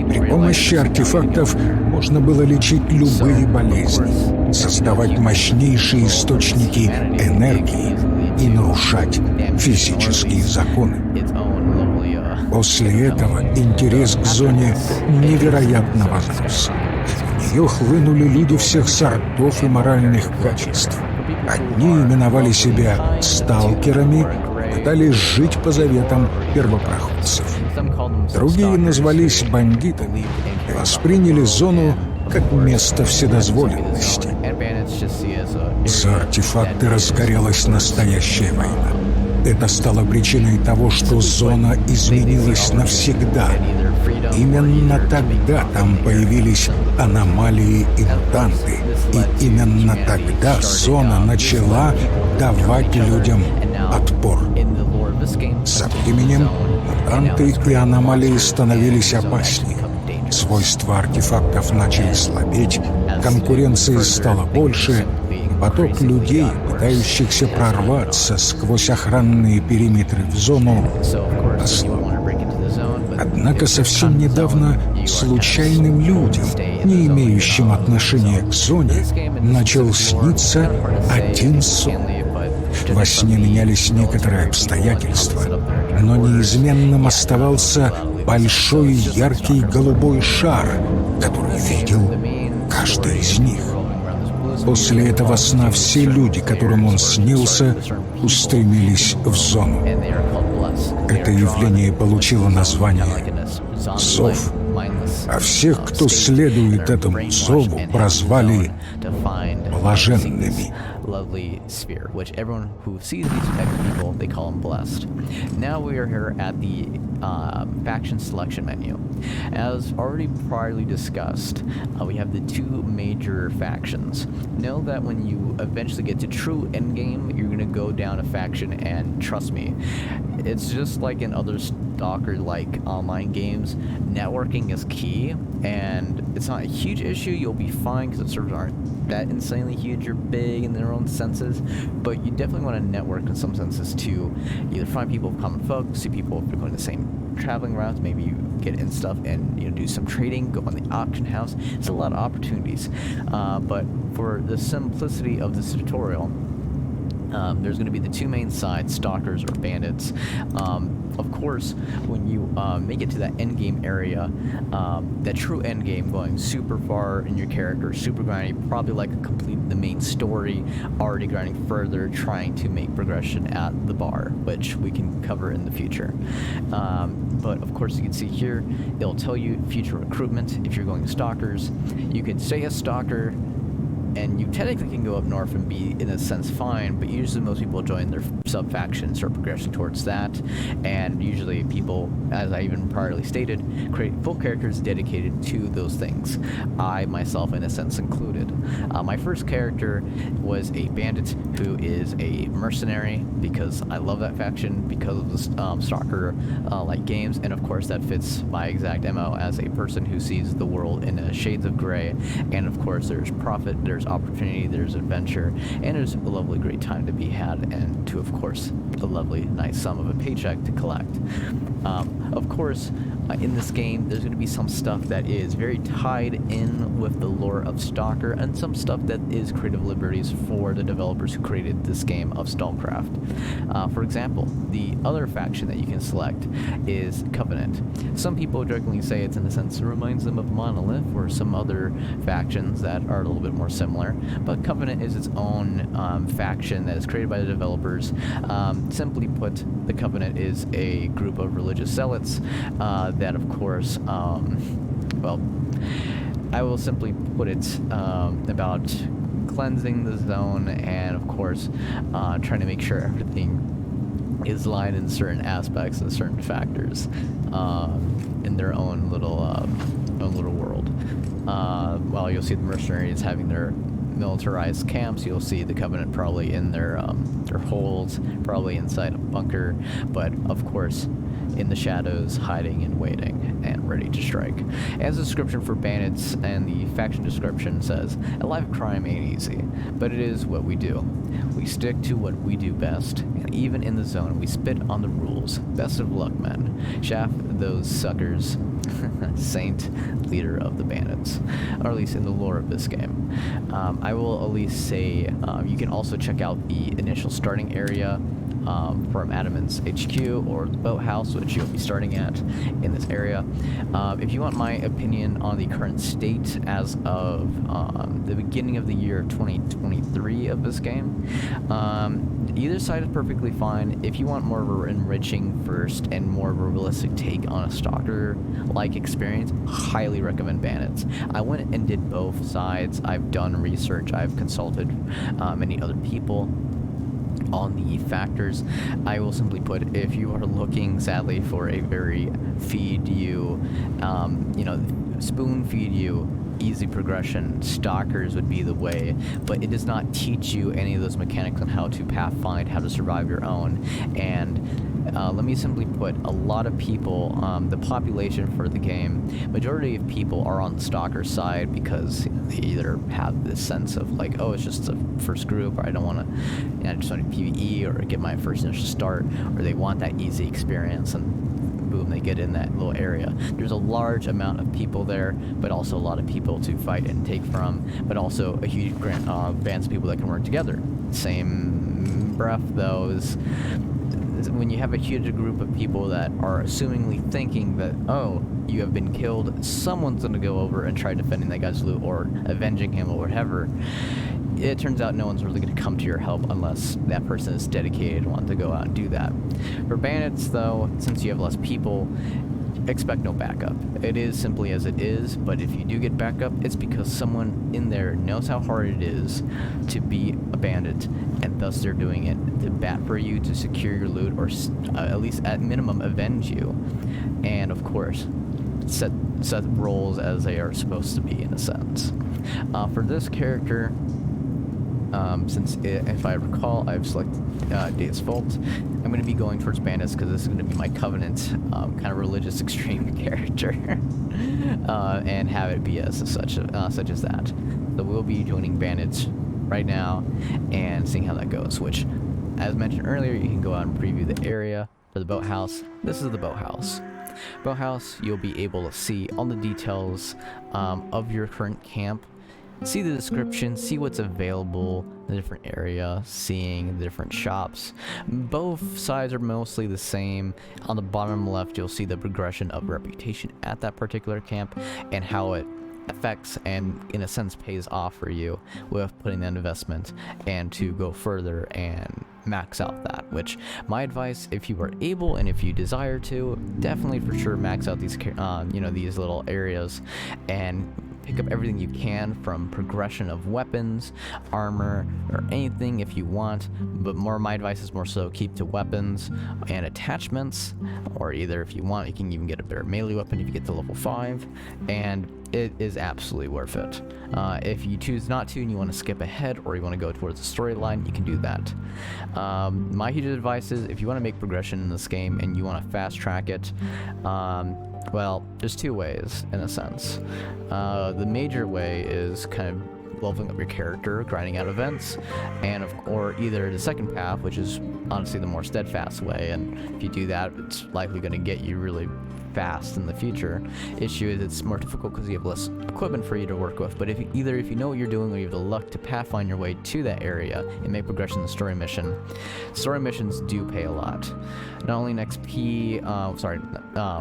При помощи артефактов можно было лечить любые болезни, создавать мощнейшие источники энергии и нарушать физические законы. После этого интерес к зоне невероятно возрос. В нее хлынули люди всех сортов и моральных качеств. Одни именовали себя сталкерами, пытались жить по заветам первопроходцев. Другие назвались бандитами и восприняли зону как место вседозволенности. За артефакты разгорелась настоящая война. Это стало причиной того, что зона изменилась навсегда. Именно тогда там появились аномалии и мутанты. И именно тогда зона начала давать людям отпор. Со временем мутанты и аномалии становились опаснее. Свойства артефактов начали слабеть, конкуренции стало больше, поток людей, пытающихся прорваться сквозь охранные периметры в зону, ослаб. Однако совсем недавно случайным людям, не имеющим отношения к зоне, начал сниться один сон. Во сне менялись некоторые обстоятельства, но неизменным оставался большой яркий голубой шар, который видел каждый из них. После этого сна все люди, которым он снился, устремились в зону. Это явление получило название «Зов», а всех, кто следует этому зову, прозвали «блаженными». Lovely sphere, which everyone who sees these types of people, they call them blessed. Now we are here at the faction selection menu. As already priorly discussed, we have the two major factions. Know that when you eventually get to true endgame, you're going to go down a faction, and trust me, it's just like in other Stalker-like online games, networking is key, and it's not a huge issue. You'll be fine because the servers aren't that insanely huge or big in their own senses, but you definitely want to network in some senses to either find people of common folk, see people if they're going the same traveling routes, maybe you get in stuff and do some trading, go on the auction house. It's a lot of opportunities, but for the simplicity of this tutorial, there's going to be the two main sides, stalkers or bandits. Of course, when you make it to that end game area, that true end game, going super far in your character, super grindy, probably like complete the main story, already grinding further, trying to make progression at the bar, which we can cover in the future. But of course, you can see here, it'll tell you future recruitment. If you're going to stalkers, you can stay a stalker, and you technically can go up north and be, in a sense, fine, but usually most people join their sub-faction and start progressing towards that, and usually people, as I even priorly stated, create full characters dedicated to those things. I, myself, in a sense, included. My first character was a bandit who is a mercenary, because I love that faction, because of the stalker-like games, and of course that fits my exact MO as a person who sees the world in shades of gray, and of course there's profit, there's opportunity, there's adventure, and there's a lovely great time to be had, and to, of course, the lovely nice sum of a paycheck to collect. Of course, in this game, there's going to be some stuff that is very tied in with the lore of Stalker, and some stuff that is creative liberties for the developers who created this game of STALCRAFT. For example, the other faction that you can select is Covenant. Some people jokingly say it's, in a sense, it reminds them of Monolith or some other factions that are a little bit more similar, but Covenant is its own faction that is created by the developers. Simply put, the Covenant is a group of religious zealots that, of course, well, I will simply put it about cleansing the zone, and of course trying to make sure everything is lined in certain aspects and certain factors in their own little world. While you'll see the mercenaries having their militarized camps, you'll see the Covenant probably in their holes, probably inside a bunker, but of course in the shadows, hiding and waiting and ready to strike. As the description for bandits and the faction description says, a life of crime ain't easy, but it is what we do. We stick to what we do best, and even in the zone, we spit on the rules. Best of luck, men. Shaft those suckers. Saint, leader of the bandits, or at least in the lore of this game. I will at least say you can also check out the initial starting area from Adamant's HQ or the boathouse, which you'll be starting at in this area. If you want my opinion on the current state as of the beginning of the year 2023 of this game, either side is perfectly fine. If you want more of an enriching first and more of a realistic take on a stalker-like experience, highly recommend Bandits. I went and did both sides. I've done research. I've consulted many other people. on the factors, I will simply put, if you are looking sadly for a very feed you, spoon feed you easy progression, stalkers would be the way, but it does not teach you any of those mechanics on how to pathfind, how to survive your own. And let me simply put, a lot of people, the population for the game, majority of people are on the stalker side because they either have this sense of like, oh, it's just the first group, or I don't want to, I just want to PvE or get my first initial start, or they want that easy experience, and boom, they get in that little area. There's a large amount of people there, but also a lot of people to fight and take from, but also a huge bands of people that can work together. Same breath, though, is when you have a huge group of people that are assumingly thinking that, oh, you have been killed, someone's going to go over and try defending that guy's loot or avenging him or whatever. It turns out no one's really going to come to your help unless that person is dedicated and wants to go out and do that. For bandits, though, since you have less people, expect no backup. It is simply as it is, but if you do get backup, it's because someone in there knows how hard it is to be a bandit, and thus they're doing it to bat for you, to secure your loot, or at least at minimum avenge you, and of course set roles as they are supposed to be in a sense. For this character, since if I recall, I've selected Deus Vult, I'm going to be going towards bandits because this is going to be my covenant kind of religious extreme character, and have it be as such as that. So we'll be joining bandits right now and seeing how that goes, which, as mentioned earlier, you can go out and preview the area for the boathouse. This is the boathouse. Boathouse, you'll be able to see all the details of your current camp, see the description, see what's available, the different area, seeing the different shops. Both sides are mostly the same. On the bottom left, you'll see the progression of reputation at that particular camp and how it affects and in a sense pays off for you with putting that investment and to go further and max out that, which my advice, if you are able and if you desire to, definitely for sure max out these these little areas and pick up everything you can from progression of weapons, armor, or anything if you want, but my advice is more so keep to weapons and attachments, or either if you want, you can even get a better melee weapon if you get to level 5, and it is absolutely worth it. If you choose not to and you want to skip ahead or you want to go towards the storyline, you can do that. My huge advice is if you want to make progression in this game and you want to fast track it, well, there's two ways in a sense. The major way is kind of leveling up your character, grinding out events, or either the second path, which is honestly the more steadfast way, and if you do that, it's likely going to get you really fast in the future. Issue is it's more difficult because you have less equipment for you to work with, but if you know what you're doing, or you have the luck to pathfind your way to that area and make progression in the story missions do pay a lot. Not only in XP,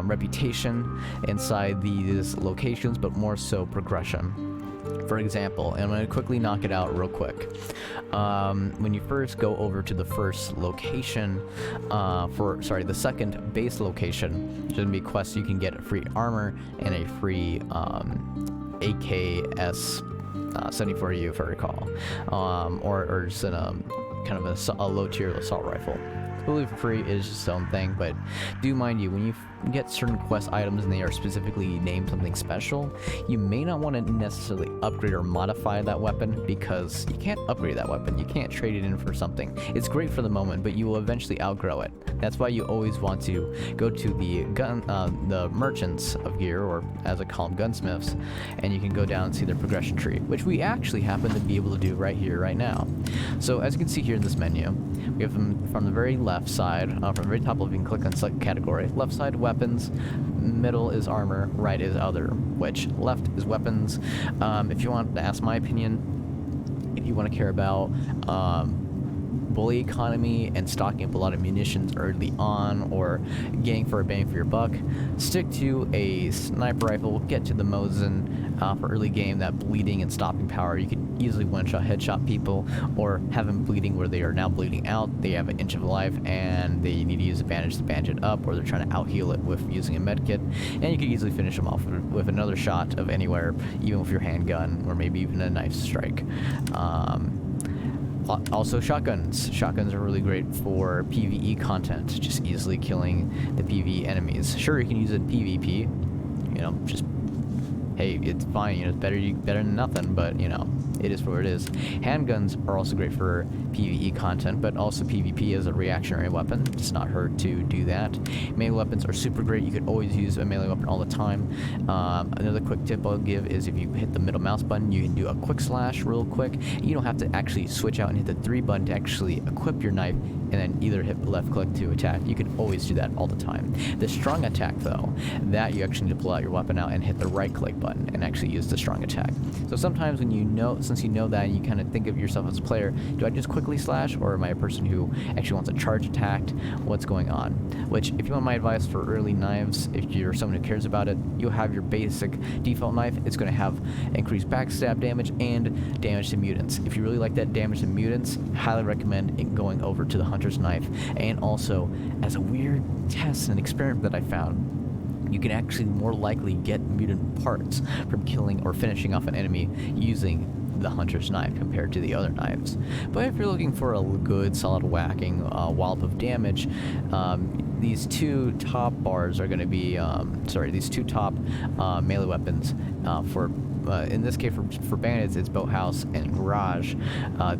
reputation inside these locations, but more so progression. For example, and I'm going to quickly knock it out real quick. When you first go over to the first location, the second base location, there's going to be quests you can get a free armor and a free AKS 74U, if I recall, or just in a kind of a low tier assault rifle. Completely for free is just its own thing, but do mind you, when you get certain quest items and they are specifically named something special, you may not want to necessarily upgrade or modify that weapon, because you can't upgrade that weapon. You can't trade it in for something. It's great for the moment, but you will eventually outgrow it. That's why you always want to go to the merchants of gear, or as I call them, gunsmiths, and you can go down and see their progression tree, which we actually happen to be able to do right here, right now. So as you can see here in this menu, we have them from the very left side, from the very top, you can click on select category. Left side, weapons, middle is armor, right is other, which left is weapons. If you want to ask my opinion, if you want to care about bully economy and stocking up a lot of munitions early on, or getting for a bang for your buck, stick to a sniper rifle, get to the Mosin for early game, that bleeding and stopping power. You can easily one-shot headshot people, or have them bleeding where they are now bleeding out, they have an inch of life and they need to use a bandage to bandage it up, or they're trying to out-heal it with using a med kit, and you can easily finish them off with another shot of anywhere, even with your handgun, or maybe even a knife strike. Also shotguns. Shotguns are really great for PvE content, just easily killing the PvE enemies. Sure, you can use it in PvP, you know, just, hey, it's fine, you know, it's better than nothing, but, you know, it is what it is. Handguns are also great for PvE content, but also PvP as a reactionary weapon. It's not hurt to do that. Melee weapons are super great. You could always use a melee weapon all the time. Another quick tip I'll give is if you hit the middle mouse button, you can do a quick slash real quick. You don't have to actually switch out and hit the 3 button to actually equip your knife and then either hit left click to attack. You can always do that all the time. The strong attack though, that you actually need to pull out your weapon out and hit the right click button and actually use the strong attack. So sometimes when you know, since you know that and you kind of think of yourself as a player, do I just quickly slash or am I a person who actually wants a charge attack? What's going on? Which, if you want my advice for early knives, if you're someone who cares about it, you'll have your basic default knife. It's going to have increased backstab damage and damage to mutants. If you really like that damage to mutants, highly recommend it going over to the hunter's knife. And also, as a weird test and experiment that I found, you can actually more likely get mutant parts from killing or finishing off an enemy using the hunter's knife compared to the other knives. But if you're looking for a good solid whacking wallop of damage, these two top bars are going to be these two top melee weapons for in this case for bandits it's boathouse and garage.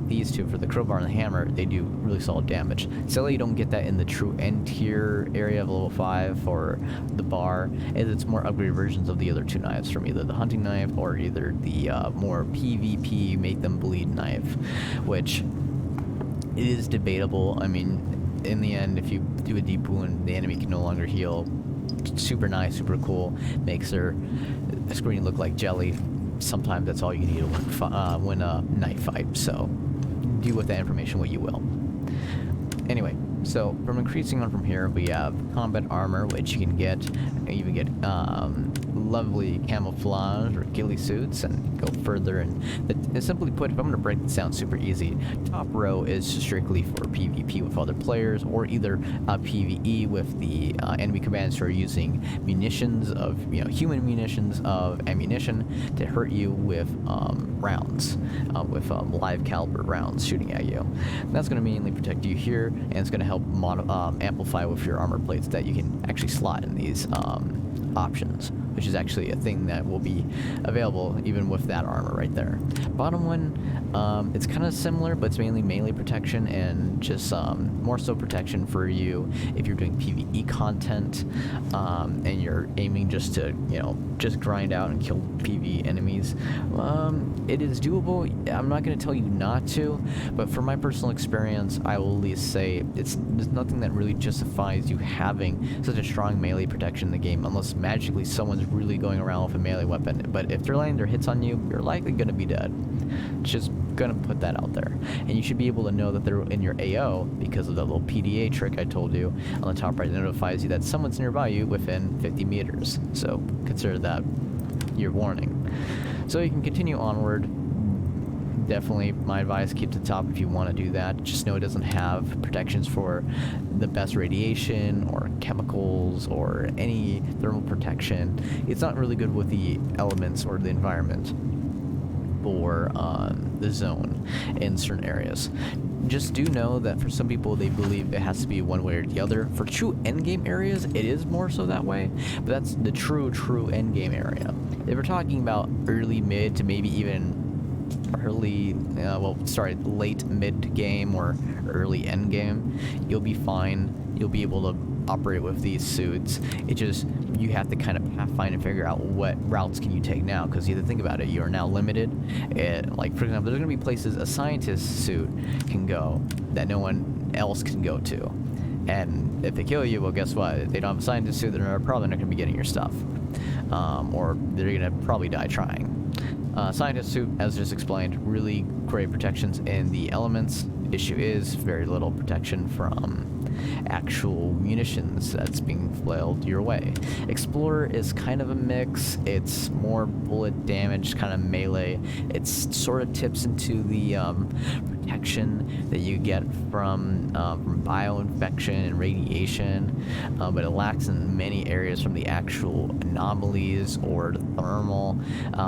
These two, for the crowbar and the hammer, they do really solid damage. Sadly you don't get that in the true end tier area of level 5 or the bar, as it's more upgraded versions of the other two knives, from either the hunting knife or either the more PvP make them bleed knife, which it is debatable. I mean, in the end, if you do a deep wound, the enemy can no longer heal. Super nice, super cool, makes their screen look like jelly. Sometimes that's all you need to win a knife fight, so do with that information what you will. Anyway, so from increasing on from here, we have combat armor, which you can get. You can get lovely camouflage or ghillie suits, and go further. And simply put, if I'm going to break this down super easy, top row is strictly for PvP with other players, or either PvE with the enemy commanders who are using munitions of, you know, human munitions of ammunition to hurt you with rounds, with live caliber rounds shooting at you. And that's going to mainly protect you here, and it's going to help amplify with your armor plates that you can actually slot in these options, which is actually a thing that will be available even with that armor right there. Bottom one, it's kind of similar, but it's mainly melee protection and just more so protection for you if you're doing PvE content and you're aiming just to, you know, just grind out and kill PvE enemies. It is doable. I'm not going to tell you not to, but from my personal experience, I will at least say there's nothing that really justifies you having such a strong melee protection in the game unless magically someone's really going around with a melee weapon. But if they're landing their hits on you, you're likely going to be dead. Just gonna put that out there, and you should be able to know that they're in your AO because of the little PDA trick I told you on the top right. It notifies you that someone's nearby you within 50 meters, so consider that your warning. So you can continue onward. Definitely my advice, keep to the top if you want to do that. Just know it doesn't have protections for the best radiation or chemicals or any thermal protection. It's not really good with the elements or the environment for the zone in certain areas. Just do know that for some people they believe it has to be one way or the other. For true endgame areas, it is more so that way, but that's the true endgame area. If we're talking about early mid to maybe even early, late mid game or early end game, you'll be fine. You'll be able to operate with these suits. It just, you have to kind of find and figure out what routes can you take now, because you have to think about it, you are now limited. Like for example, there's going to be places a scientist suit can go that no one else can go to, and if they kill you, well, guess what, if they don't have a scientist suit, they're probably not going to be getting your stuff, or they're going to probably die trying. Scientist suit, as just explained, really great protections in the elements. Issue is very little protection from actual munitions that's being flailed your way. Explorer is kind of a mix. It's more bullet damage, kind of melee. It sort of tips into the protection that you get from bioinfection and radiation, but it lacks in many areas from the actual anomalies or the thermal,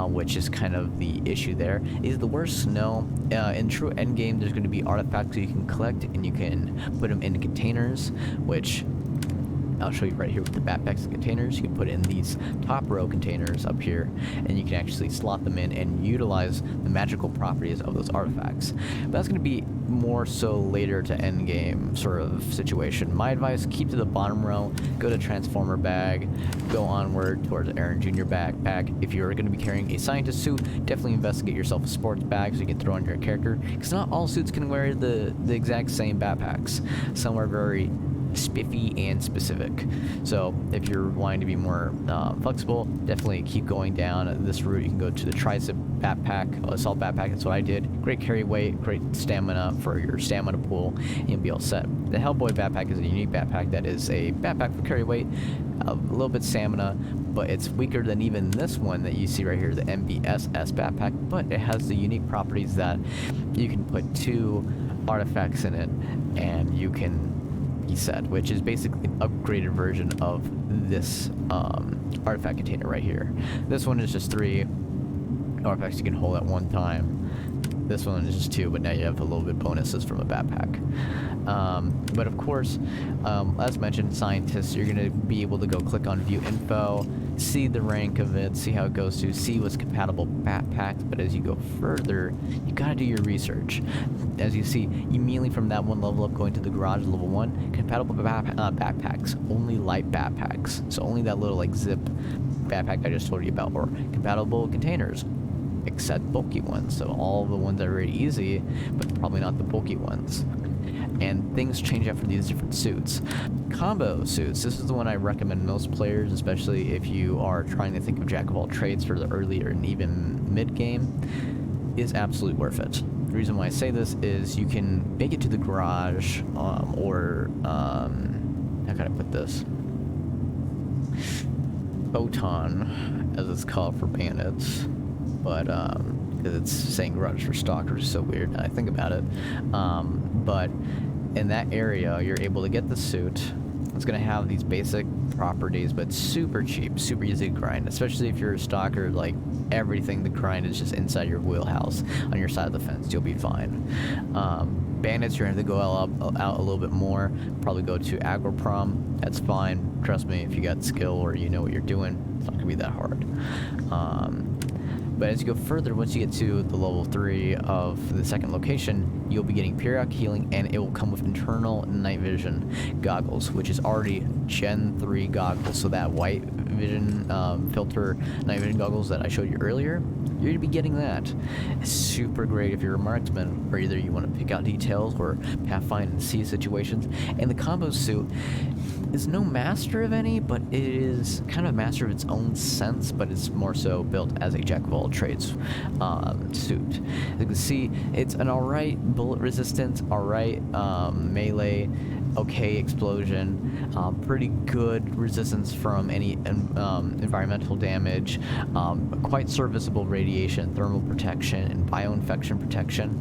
which is kind of the issue there. Is the worst snow. In true endgame, there's going to be artifacts you can collect, and you can put them in containers, which I'll show you right here with the backpacks and containers. You can put in these top row containers up here, and you can actually slot them in and utilize the magical properties of those artifacts. But that's going to be more so later to end game sort of situation. My advice, keep to the bottom row, go to Transformer bag, go onward towards Aaron Jr. backpack. If you're going to be carrying a scientist suit, definitely investigate yourself a sports bag so you can throw on your character, because not all suits can wear the exact same backpacks. Some are very spiffy and specific. So if you're wanting to be more flexible, definitely keep going down this route. You can go to the tricep backpack, assault backpack. That's what I did. Great carry weight, great stamina for your stamina pool, and you'll be all set. The Hellboy backpack is a unique backpack that is a backpack for carry weight, a little bit stamina, but it's weaker than even this one that you see right here, the MBSS backpack, but it has the unique properties that you can put 2 artifacts in it and you can set, which is basically an upgraded version of this artifact container right here. This one is just 3 artifacts you can hold at one time. This one is just 2, but now you have a little bit bonuses from a backpack. But of course, as mentioned, scientists, you're going to be able to go click on view info, see the rank of it, see how it goes to, see what's compatible backpacks. But as you go further, you got to do your research. As you see, immediately from that one level up, going to the garage level 1, compatible backpacks, only light backpacks. So only that little like zip backpack I just told you about, or compatible containers, except bulky ones. So all the ones that are very easy, but probably not the bulky ones. And things change after these different suits. Combo suits, this is the one I recommend most players, especially if you are trying to think of jack of all trades for the earlier and even mid game, is absolutely worth it. The reason why I say this is you can make it to the garage, or how can I put this? Photon, as it's called for bandits, but because it's saying garage for stalkers is so weird now I think about it. But in that area, you're able to get the suit. It's going to have these basic properties, but super cheap, super easy to grind, especially if you're a stalker. Like, everything the grind is just inside your wheelhouse on your side of the fence. You'll be fine. Bandits, you're going to have to go out a little bit more, probably go to Agroprom. That's fine. Trust me, if you got skill or you know what you're doing, it's not going to be that hard. But as you go further, once you get to the level 3 of the second location, you'll be getting periodic healing, and it will come with internal night vision goggles, which is already Gen 3 goggles. So that white vision filter night vision goggles that I showed you earlier, you're going to be getting that. It's super great if you're a marksman, or either you want to pick out details or pathfind and see situations. And the combo suit is no master of any, but it is kind of master of its own sense, but it's more so built as a jack of all trades suit. As you can see, it's an alright bullet resistance, alright melee, okay explosion, pretty good resistance from any environmental damage, quite serviceable radiation, thermal protection, and bioinfection protection.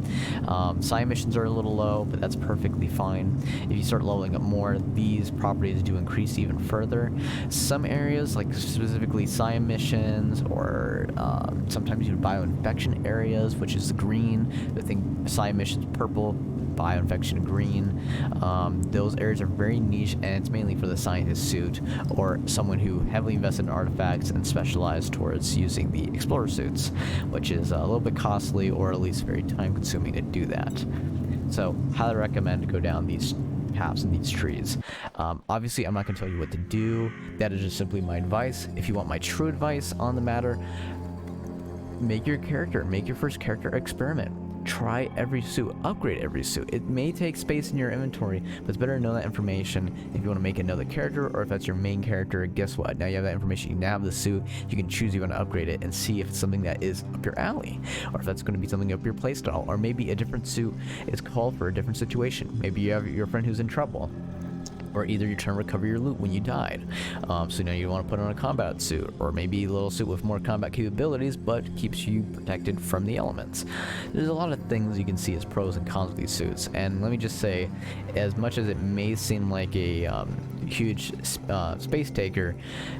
Psi emissions are a little low, but that's perfectly fine. If you start leveling up more, these properties do increase even further. Some areas, like specifically psi emissions, or sometimes you have bioinfection areas, which is green. I think psi emissions purple, bioinfection green. Those areas are very niche, and it's mainly for the scientist suit or someone who heavily invested in artifacts and specialized towards using the explorer suits, which is a little bit costly, or at least very time consuming to do that. So highly recommend to go down these paths and these trees. Obviously, I'm not going to tell you what to do. That is just simply my advice. If you want my true advice on the matter, make your character, make your first character experiment. Try every suit, upgrade every suit. It may take space in your inventory, but it's better to know that information if you want to make another character, or if that's your main character. Guess what? Now you have that information. You now have the suit. You can choose you want to upgrade it and see if it's something that is up your alley, or if that's going to be something up your playstyle, or maybe a different suit is called for a different situation. Maybe you have your friend who's in trouble. Or either you're trying to recover your loot when you died. So now you want to put on a combat suit, or maybe a little suit with more combat capabilities, but keeps you protected from the elements. There's a lot of things you can see as pros and cons of these suits, and let me just say, as much as it may seem like a huge space taker,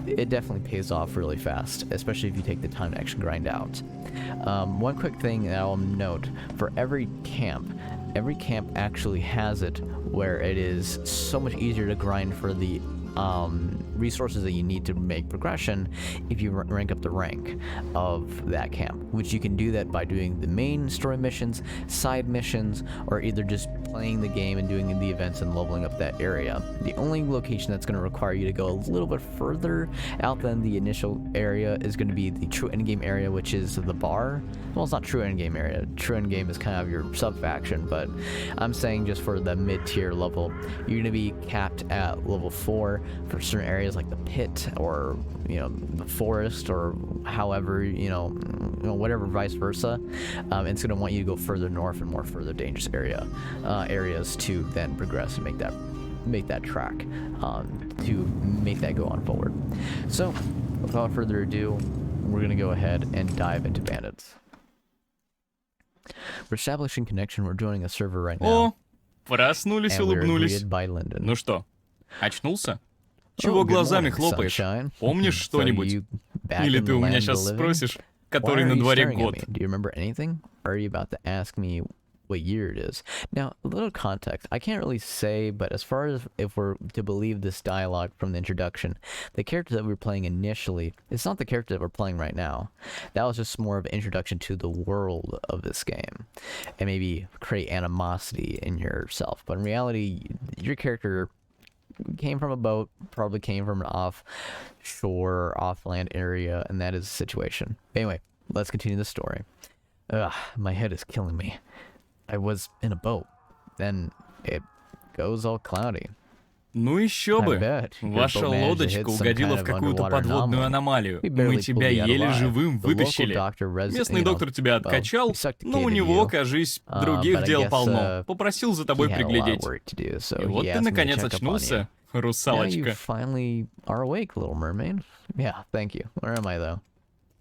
it definitely pays off really fast, especially if you take the time to actually grind out. One quick thing that I'll note, for every camp actually has it where it is so much easier to grind for the resources that you need to make progression if you rank up the rank of that camp, which you can do that by doing the main story missions, side missions, or either just playing the game and doing the events and leveling up that area. The only location that's going to require you to go a little bit further out than the initial area is going to be the true endgame area, which is the bar. Well, it's not true endgame area. True endgame is kind of your sub-faction, but I'm saying just for the mid-tier level, you're going to be capped at level 4 for certain areas like the pit, or the forest, or however, whatever, vice versa. It's going to want you to go further north and more further dangerous areas to then progress and make that track, to make that go on forward. So without further ado, we're going to go ahead and dive into bandits. We're establishing connection. We're joining a server right now. О, проснулись, and we're улыбнулись. greeted by Lyndon. Ну что, очнулся? Чего глазами хлопаешь? Помнишь что-нибудь? Или ты у меня сейчас спросишь, который на дворе год? Do you remember anything? Or are you about to ask me what year it is? Now, a little context. I can't really say, but as far as if we're to believe this dialogue from the introduction, the character that we were playing initially, it's not the character that we're playing right now. That was just more of an introduction to the world of this game, and maybe create animosity in yourself. But in reality, your character came from a boat, probably came from an offshore, offland area, and that is the situation. Anyway, let's continue the story. Ugh, my head is killing me. I was in a boat, then it goes all cloudy. Ну еще бы. Ваша лодочка угодила в какую-то подводную аномалию. Мы тебя еле живым вытащили. Местный доктор тебя откачал, но у него, кажись, других дел полно. Попросил за тобой приглядеть. И вот ты наконец очнулся, русалочка.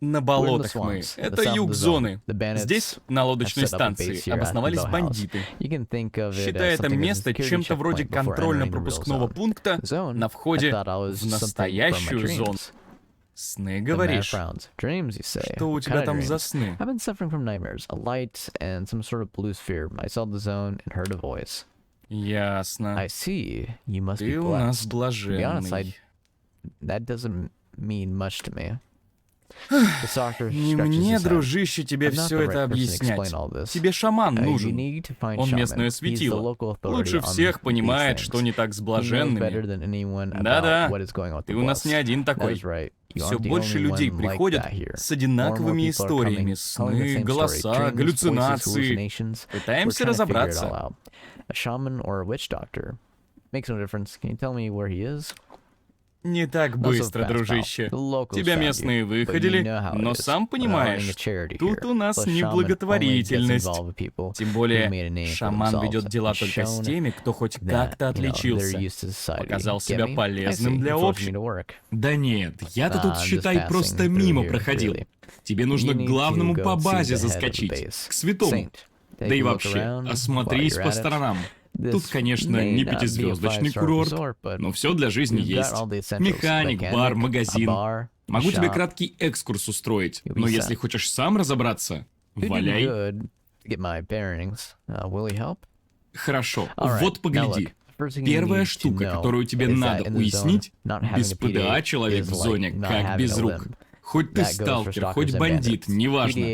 На болотах мы. Это юг зоны. Здесь, на лодочной станции, обосновались бандиты. Считай это место чем-то вроде контрольно-пропускного пункта на входе в настоящую зону. Сны, говоришь? Что у тебя там за сны? Ясно. Ты у нас блаженный. Не мне, дружище, тебе все это объяснять. Тебе шаман нужен. Он местное светило. Лучше всех понимает, что не так с блаженными. Да-да, ты у нас не один такой. Все больше людей приходят с одинаковыми историями. Сны, голоса, галлюцинации. Пытаемся разобраться. Не так быстро, дружище. Тебя местные выходили, но сам понимаешь, тут у нас не благотворительность. Тем более, шаман ведет дела только с теми, кто хоть как-то отличился, показал себя полезным для общества. Да нет, я-то тут, считай, просто мимо проходил. Тебе нужно к главному по базе заскочить, к святому. Да и вообще, осмотрись по сторонам. Тут, конечно, не пятизвездочный курорт, но все для жизни есть. Механик, бар, магазин. Могу тебе краткий экскурс устроить, но если хочешь сам разобраться, валяй. Хорошо, вот погляди. Первая штука, которую тебе надо уяснить, без ПДА человек в зоне как без рук. Хоть ты сталкер, хоть бандит, неважно.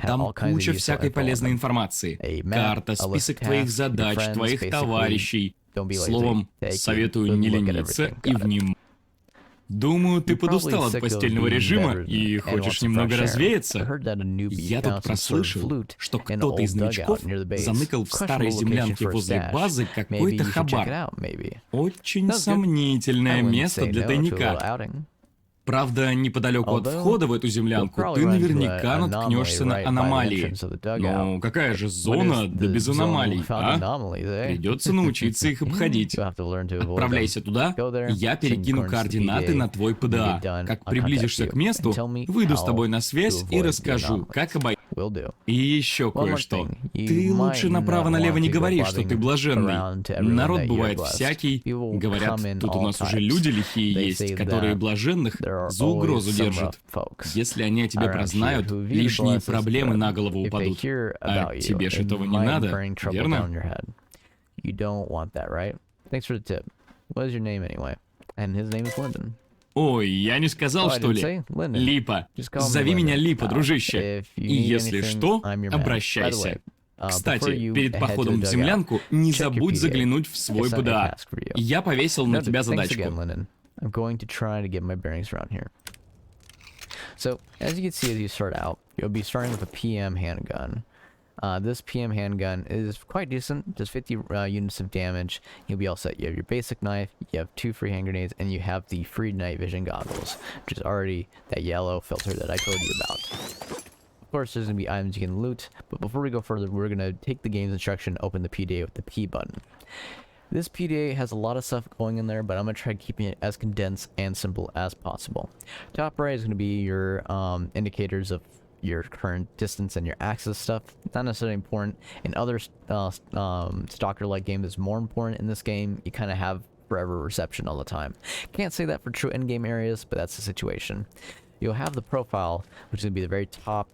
Там куча всякой полезной информации. Карта, список твоих задач, твоих товарищей. Словом, советую не лениться и внимать. Думаю, ты подустал от постельного режима и хочешь немного развеяться. Я тут прослышал, что кто-то из новичков заныкал в старой землянке возле базы какой-то хабар. Очень сомнительное место для тайника. Правда, неподалеку от входа в эту землянку ты наверняка наткнешься на аномалии. Ну, какая же зона, да без аномалий, а? Придется научиться их обходить. Отправляйся туда, я перекину координаты на твой ПДА. Как приблизишься к месту, выйду с тобой на связь и расскажу, как обойти. И еще кое-что. Ты лучше направо-налево не говори, что ты блаженный. Народ бывает всякий. Говорят, тут у нас уже люди лихие есть, которые блаженных за угрозу держат. Если они о тебе прознают, лишние проблемы на голову упадут. А тебе же этого не надо, верно? Ой, я не сказал, что ли? Липа. Зови меня Липа, дружище. И если что, обращайся. Кстати, перед походом в землянку не забудь заглянуть в свой ПДА. Я повесил на тебя задачку. So, as you can see, as you start out, you'll be starting with a PM handgun. This PM handgun is quite decent, just 50 units of damage. You'll be all set. You have your basic knife, you have 2 free hand grenades, and you have the free night vision goggles, which is already that yellow filter that I told you about. Of course, there's going to be items you can loot, but before we go further, we're going to take the game's instruction, open the PDA with the P button. This PDA has a lot of stuff going in there, but I'm going to try keeping it as condensed and simple as possible. Top right is going to be your indicators of your current distance and your access stuff. Not necessarily important. In other stalker-like games, it's more important. In this game, you kind of have forever reception all the time. Can't say that for true endgame areas, but that's the situation. You'll have the profile, which is going to be the very top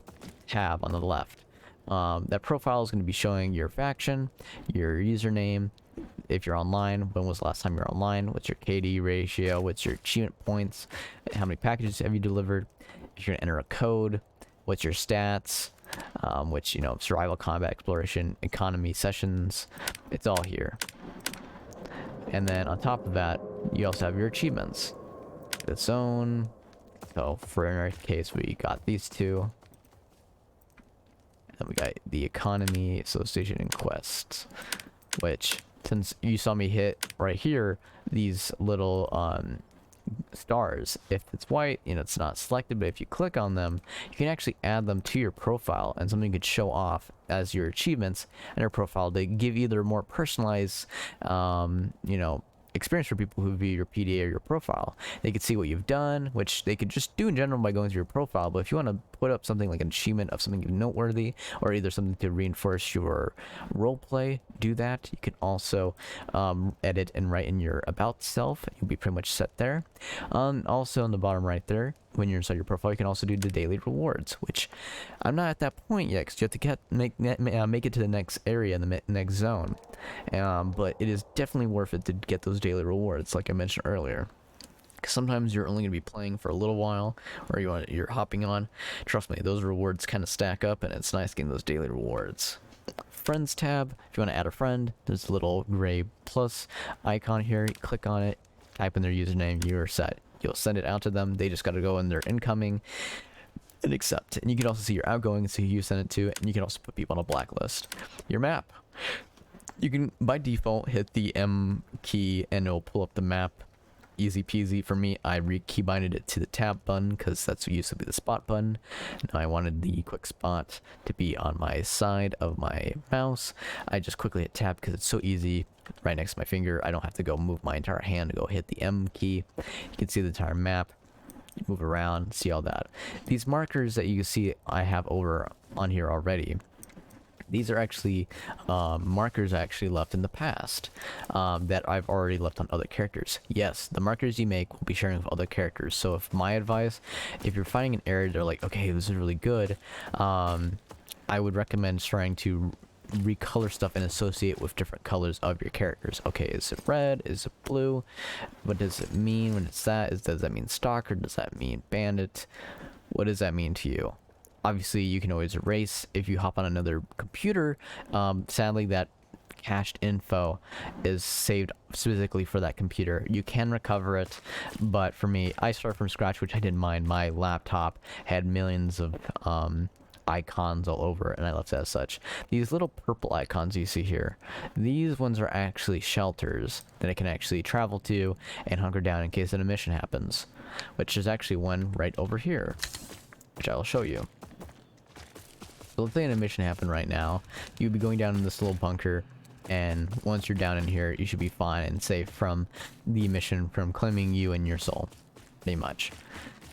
tab on the left. That profile is going to be showing your faction, your username, if you're online, when was the last time you were online, what's your KD ratio, what's your achievement points, how many packages have you delivered, if you're going to enter a code, what's your stats, which, you know, survival, combat, exploration, economy, sessions, it's all here. And then on top of that, you also have your achievements. The zone, so for in our case, we got these two. And we got the economy, association, and quests, which, since you saw me hit right here, these little stars, if it's white, you know, it's not selected, but if you click on them, you can actually add them to your profile, and something could show off as your achievements and your profile. They give either more personalized, you know, experience for people who view your PDA or your profile. They could see what you've done, which they could just do in general by going through your profile, but if you want to put up something like an achievement of something noteworthy, or either something to reinforce your roleplay, do that. You can also edit and write in your about self. You'll be pretty much set there. Also on the bottom right there, when you're inside your profile, you can also do the daily rewards, which I'm not at that point yet, because you have to make it to the next area, the next zone. But it is definitely worth it to get those daily rewards, like I mentioned earlier. Because sometimes you're only going to be playing for a little while, or you're hopping on. Trust me, those rewards kind of stack up, and it's nice getting those daily rewards. Friends tab, if you want to add a friend, there's a little gray plus icon here. You click on it, type in their username, you're set. You'll send it out to them. They just got to go in their incoming and accept. And you can also see your outgoing, see who you send it to, and you can also put people on a blacklist. Your map. You can, by default, hit the M key and it'll pull up the map. Easy peasy. For me, I keybinded it to the tab button because that's what used to be the spot button. Now I wanted the quick spot to be on my side of my mouse. I just quickly hit tab because it's so easy. Right next to my finger, I don't have to go move my entire hand to go hit the M key. You can see the entire map. You move around, see all that. These markers that you can see I have over on here already. These are actually markers I actually left in the past that I've already left on other characters. Yes, the markers you make will be sharing with other characters. So if my advice, if you're finding an area they're like, okay, this is really good, I would recommend trying to recolor stuff and associate with different colors of your characters. Okay, is it red? Is it blue? What does it mean when it's that? Does that mean stalker? Does that mean bandit? What does that mean to you? Obviously, you can always erase if you hop on another computer. Sadly, that cached info is saved specifically for that computer. You can recover it, but for me, I started from scratch, which I didn't mind. My laptop had millions of icons all over it, and I left it as such. These little purple icons you see here, these ones are actually shelters that I can actually travel to and hunker down in case an mission happens, which is actually one right over here, which I will show you. So let's say an mission happened right now. You'd be going down in this little bunker, and once you're down in here, you should be fine and safe from the mission from claiming you and your soul, pretty much.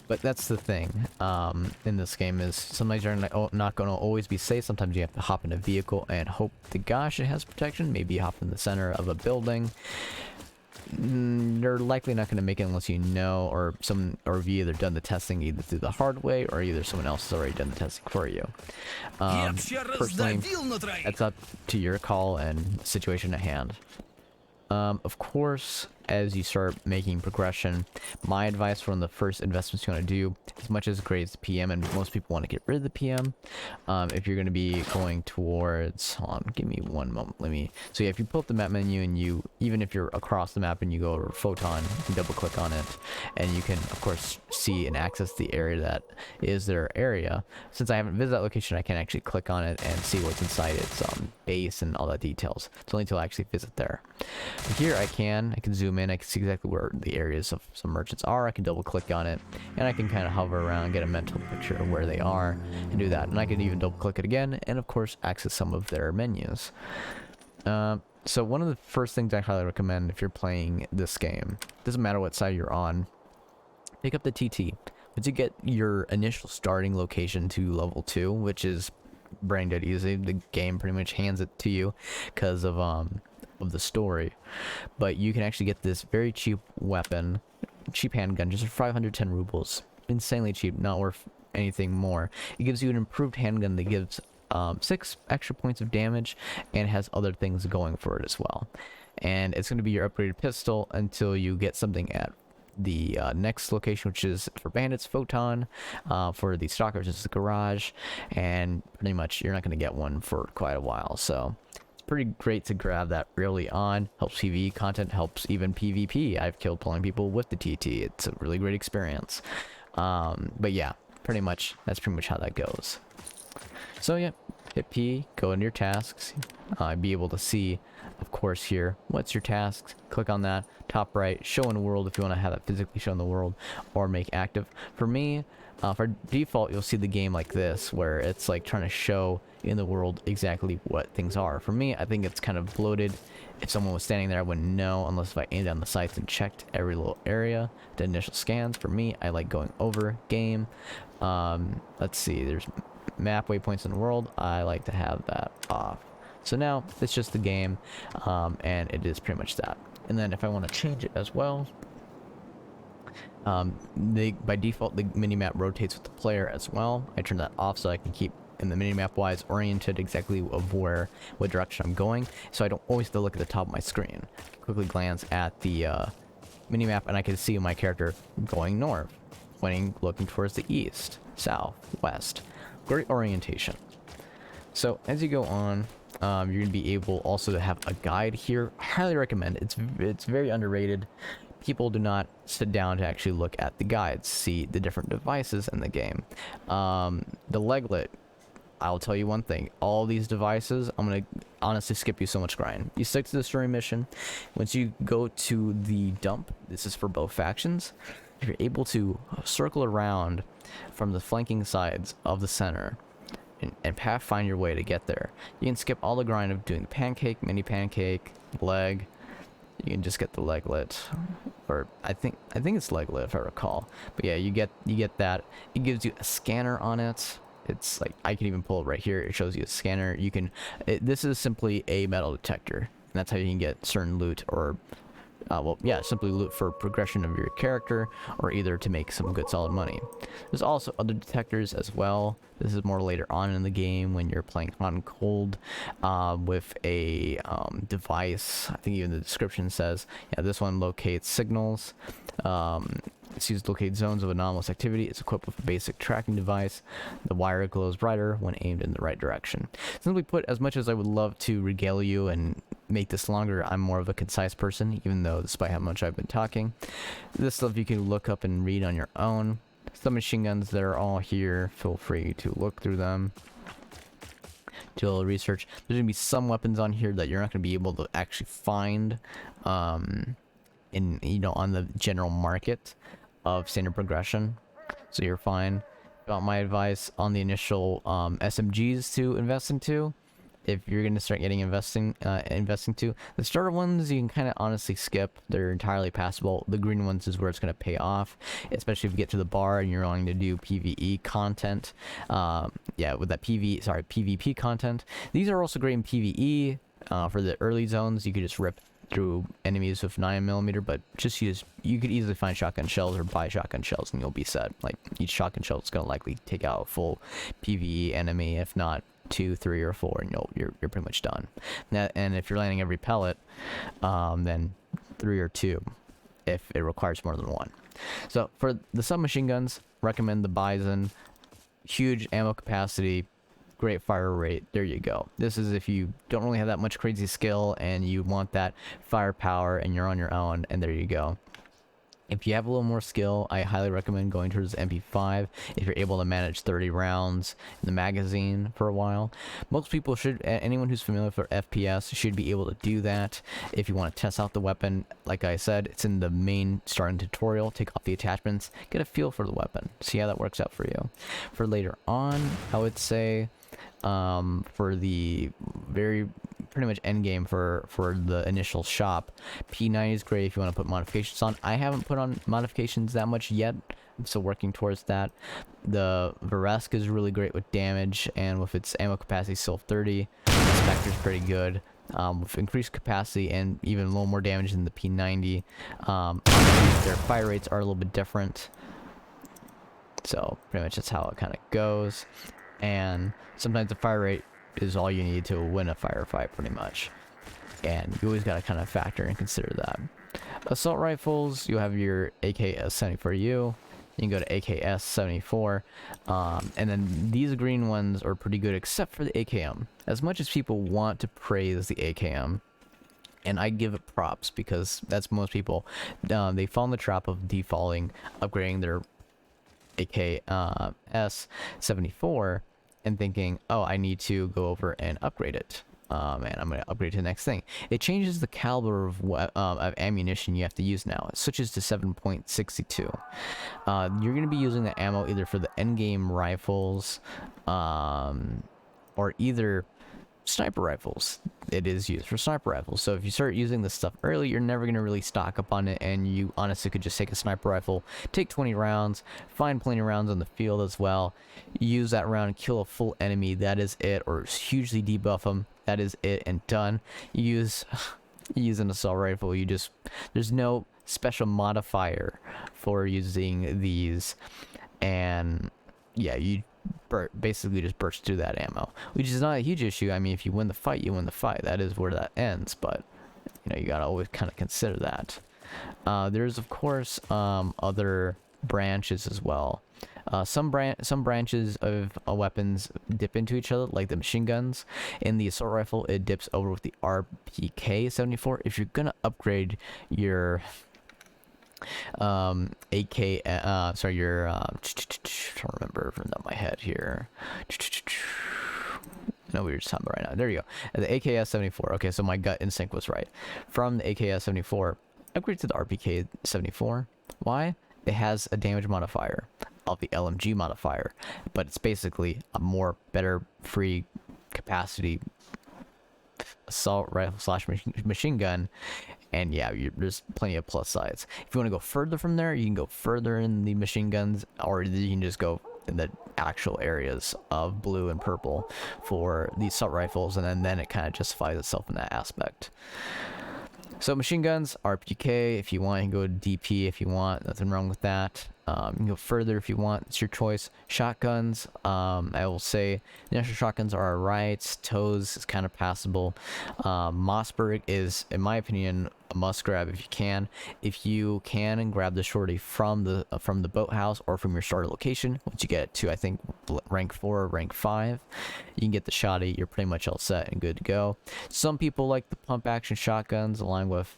But that's the thing in this game, is sometimes you're not going to always be safe. Sometimes you have to hop in a vehicle and hope to gosh it has protection. Maybe you hop in the center of a building. You're likely not going to make it unless you know, or you've either done the testing either through the hard way, or either someone else has already done the testing for you. Personally, that's up to your call and situation at hand. Of course, as you start making progression, my advice for one of the first investments you want to do, as much as great as the PM, and most people want to get rid of the PM, if you're going to be going towards, hold on, give me one moment, so yeah, if you pull up the map menu and even if you're across the map and you go over Photon, you can double click on it, and you can, of course, see and access the area that is their area. Since I haven't visited that location, I can actually click on it and see what's inside its base and all that details. It's only until I actually visit there. But here I can zoom in, I can see exactly where the areas of some merchants are. I can double click on it, and I can kind of hover around, get a mental picture of where they are, and do that. And I can even double click it again, and of course access some of their menus. So one of the first things I highly recommend if you're playing this game, doesn't matter what side you're on, pick up the TT. Once you get your initial starting location to level 2, which is brain dead easy, the game pretty much hands it to you because of the story, but you can actually get this very cheap weapon, cheap handgun, just for 510 rubles. Insanely cheap, not worth anything more. It gives you an improved handgun that gives 6 extra points of damage and has other things going for it as well. And it's going to be your upgraded pistol until you get something at the next location, which is for bandits, Photon. For the stalkers, it's the garage, and pretty much you're not going to get one for quite a while, so pretty great to grab that early on. Helps PvE content, helps even PvP. I've killed pulling people with the TT. It's a really great experience. But yeah, that's pretty much how that goes. So yeah, hit P, go into your tasks, be able to see, of course, here, what's your tasks, click on that, top right, show in the world if you want to have that physically show in the world, or make active. For me, for default, you'll see the game like this, where it's like trying to show in the world exactly what things are. For me, I think it's kind of bloated. If someone was standing there, I wouldn't know unless if I aimed down the sights and checked every little area, the initial scans. For me, I like going over game. Let's see, there's map waypoints in the world. I like to have that off. So now it's just the game, and it is pretty much that. And then if I want to change it as well, by default the minimap rotates with the player as well. I turn that off so I can keep in the minimap wise oriented exactly of what direction I'm going, so I don't always have to look at the top of my screen. I can quickly glance at the minimap and I can see my character going north, looking towards the east, south, west. Great orientation. So as you go on, you're going to be able also to have a guide here. I highly recommend it. It's very underrated. People do not sit down to actually look at the guides, see the different devices in the game. The leglet, I'll tell you one thing, all these devices, I'm going to honestly skip you so much grind. You stick to the story mission. Once you go to the dump, this is for both factions, if you're able to circle around from the flanking sides of the center and find your way to get there, you can skip all the grind of doing the pancake, mini pancake, leg. You can just get the leglet, or I think it's leglet if I recall. But yeah, you get that. It gives you a scanner on it. It's like, I can even pull it right here. It shows you a scanner. You can, this is simply a metal detector, and that's how you can get certain loot, or well, yeah, simply loot for progression of your character, or either to make some good solid money. There's also other detectors as well. This is more later on in the game when you're playing hot and cold with a device. I think even the description says, yeah, this one locates signals. It's used to locate zones of anomalous activity. It's equipped with a basic tracking device. The wire glows brighter when aimed in the right direction. Simply put, as much as I would love to regale you and make this longer, I'm more of a concise person, even though despite how much I've been talking. This stuff you can look up and read on your own. submachine guns that are all here. Feel free to look through them. Do a little research. There's gonna be some weapons on here that you're not gonna be able to actually find in, you know, on the general market of standard progression, so you're fine. About my advice on the initial SMGs to invest into, if you're gonna start getting investing to the starter ones, you can kind of honestly skip. They're entirely passable. The green ones is where it's gonna pay off, especially if you get to the bar and you're wanting to do PvE content. Yeah, with that PvP content. These are also great in PvE. For the early zones, you could just rip through enemies with 9mm, but just you could easily find shotgun shells or buy shotgun shells and you'll be set. Like, each shotgun shell is gonna likely take out a full PvE enemy, if not 2, 3, or 4, and you're pretty much done. And if you're landing every pellet, then 3 or 2 if it requires more than 1. So for the submachine guns, recommend the Bison. Huge ammo capacity, great fire rate. There you go. This is if you don't really have that much crazy skill and you want that firepower and you're on your own, and there you go. If you have a little more skill, I highly recommend going towards MP5 if you're able to manage 30 rounds in the magazine for a while. Most people should, anyone who's familiar with FPS should be able to do that. If you want to test out the weapon, like I said, it's in the main starting tutorial. Take off the attachments, get a feel for the weapon, see how that works out for you. For later on, I would say for the pretty much end game for the initial shop, P90 is great if you want to put modifications on. I haven't put on modifications that much yet. I'm still working towards that. The Varesk is really great with damage, and with its ammo capacity still 30, the Spectre's pretty good. With increased capacity and even a little more damage than the P90. Their fire rates are a little bit different. So pretty much that's how it kind of goes. And sometimes the fire rate is all you need to win a firefight, pretty much. And you always got to kind of factor and consider that. Assault rifles, you have your AKS-74U. You can go to AKS-74. And then these green ones are pretty good, except for the AKM. As much as people want to praise the AKM, and I give it props because that's most people, they fall in the trap of defaulting, upgrading their AKS-74 and thinking, oh, I need to go over and upgrade it. And I'm going to upgrade to the next thing. It changes the caliber of ammunition you have to use now. It switches to 7.62. You're going to be using the ammo either for the endgame rifles, or either sniper rifles. It is used for sniper rifles. So if you start using this stuff early, you're never going to really stock up on it, and you honestly could just take a sniper rifle, take 20 rounds, find plenty of rounds on the field as well, use that round, kill a full enemy, that is it, or hugely debuff them, that is it, and done. You use an assault rifle, there's no special modifier for using these, and yeah, you basically just burst through that ammo, which is not a huge issue. I mean, if you win the fight, you win the fight. That is where that ends, but you know, you gotta always kind of consider that. There's of course other branches as well. Some branches of weapons dip into each other, like the machine guns. In the assault rifle, it dips over with the RPK-74. If you're gonna upgrade your trying to remember from my head here. No, we were just talking about right now. There you go. The AKS-74. Okay, so my gut instinct was right. From the AKS-74, upgrade to the RPK-74. Why? It has a damage modifier of the LMG modifier, but it's basically a better free capacity assault rifle / machine gun. And yeah, there's plenty of plus sides. If you want to go further from there, you can go further in the machine guns, or you can just go in the actual areas of blue and purple for the assault rifles, and then it kind of justifies itself in that aspect. So machine guns, RPK if you want, you can go to DP if you want, nothing wrong with that. You can go further if you want, it's your choice. Shotguns, I will say national shotguns are alright. Toes is kind of passable. Mossberg is, in my opinion, a must grab if you can. If you can, and grab the shorty from the boathouse or from your starter location, once you get to, I think, rank 4 or rank 5, you can get the shotty. You're pretty much all set and good to go. Some people like the pump action shotguns along with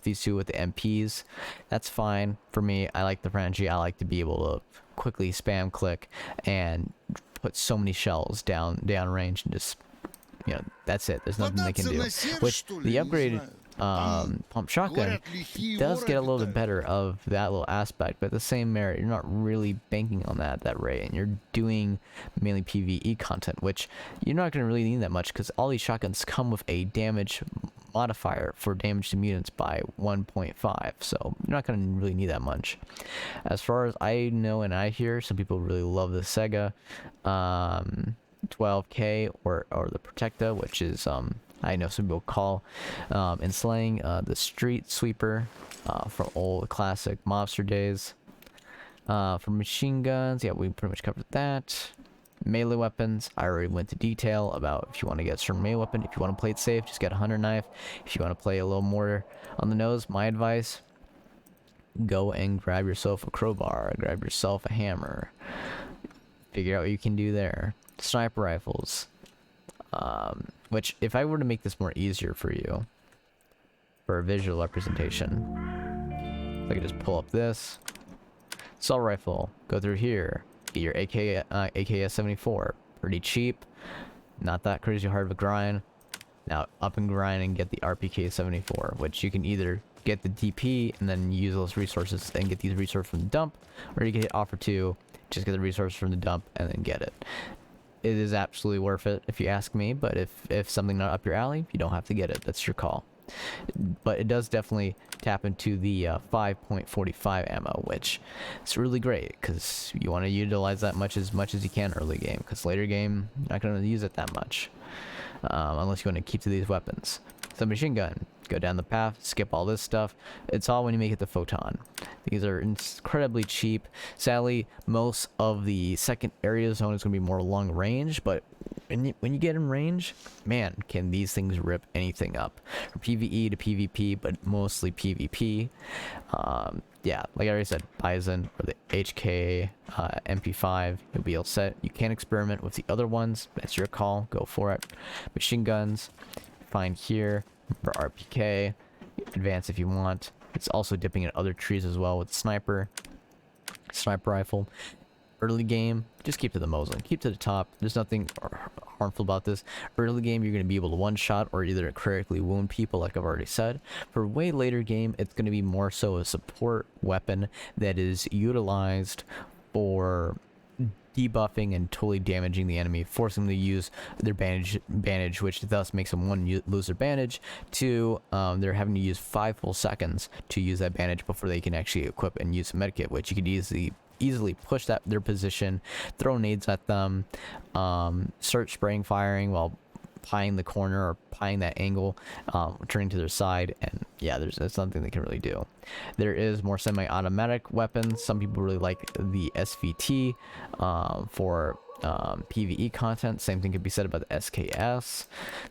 these two with the MPs. That's fine for me. I like the Frangie. I like to be able to quickly spam click and put so many shells down range and just, you know, that's it. There's nothing they can do. Which the upgraded pump shotgun does get a little bit better of that little aspect, but the same merit, you're not really banking on that rate, and you're doing mainly PvE content, which you're not going to really need that much because all these shotguns come with a damage modifier for damage to mutants by 1.5, so you're not going to really need that much. As far as I know and I hear, some people really love the Sega 12K or the Protecta, which is I know some people call in slang the street sweeper from old classic mobster days. For machine guns, yeah, we pretty much covered that. Melee weapons, I already went to detail about if you want to get a certain melee weapon. If you want to play it safe, just get a hunter knife. If you want to play a little more on the nose, my advice, go and grab yourself a crowbar, grab yourself a hammer, figure out what you can do there. Sniper rifles, which if I were to make this more easier for you for a visual representation, I could just pull up this assault rifle, go through here, get your AKS-74, pretty cheap, not that crazy hard of a grind. Now up and grind and get the RPK-74, which you can either get the DP and then use those resources and get these resources from the dump, or you can hit offer 2, just get the resources from the dump and then get it. It is absolutely worth it if you ask me, but if something not up your alley, you don't have to get it. That's your call. But it does definitely tap into the 5.45 ammo, which is really great because you want to utilize that much as you can early game, because later game you're not going to use it that much unless you want to keep to these weapons. So machine gun, go down the path, skip all this stuff. It's all when you make it the photon. These are incredibly cheap. Sadly, most of the second area zone is going to be more long range, but when you get in range, man, can these things rip anything up. From PvE to PvP, but mostly PvP. Yeah, like I already said, Bison or the HK MP5, you'll be all set. You can experiment with the other ones. That's your call. Go for it. Machine guns, find here for RPK. Advance if you want. It's also dipping in other trees as well with sniper rifle. Early game, just keep to the Moslin. Keep to the top. There's nothing harmful about this. Early game, you're going to be able to one-shot or either critically wound people, like I've already said. For way later game, it's going to be more so a support weapon that is utilized for debuffing and totally damaging the enemy, forcing them to use their bandage, which thus makes them, 1, lose their bandage, 2, they're having to use 5 full seconds to use that bandage before they can actually equip and use a medkit, which you could easily push their position, throw nades at them, start spraying firing while pieing the corner or pieing that angle, turning to their side, and yeah, there's nothing they can really do. There is more semi-automatic weapons. Some people really like the SVT for PvE content. Same thing could be said about the SKS.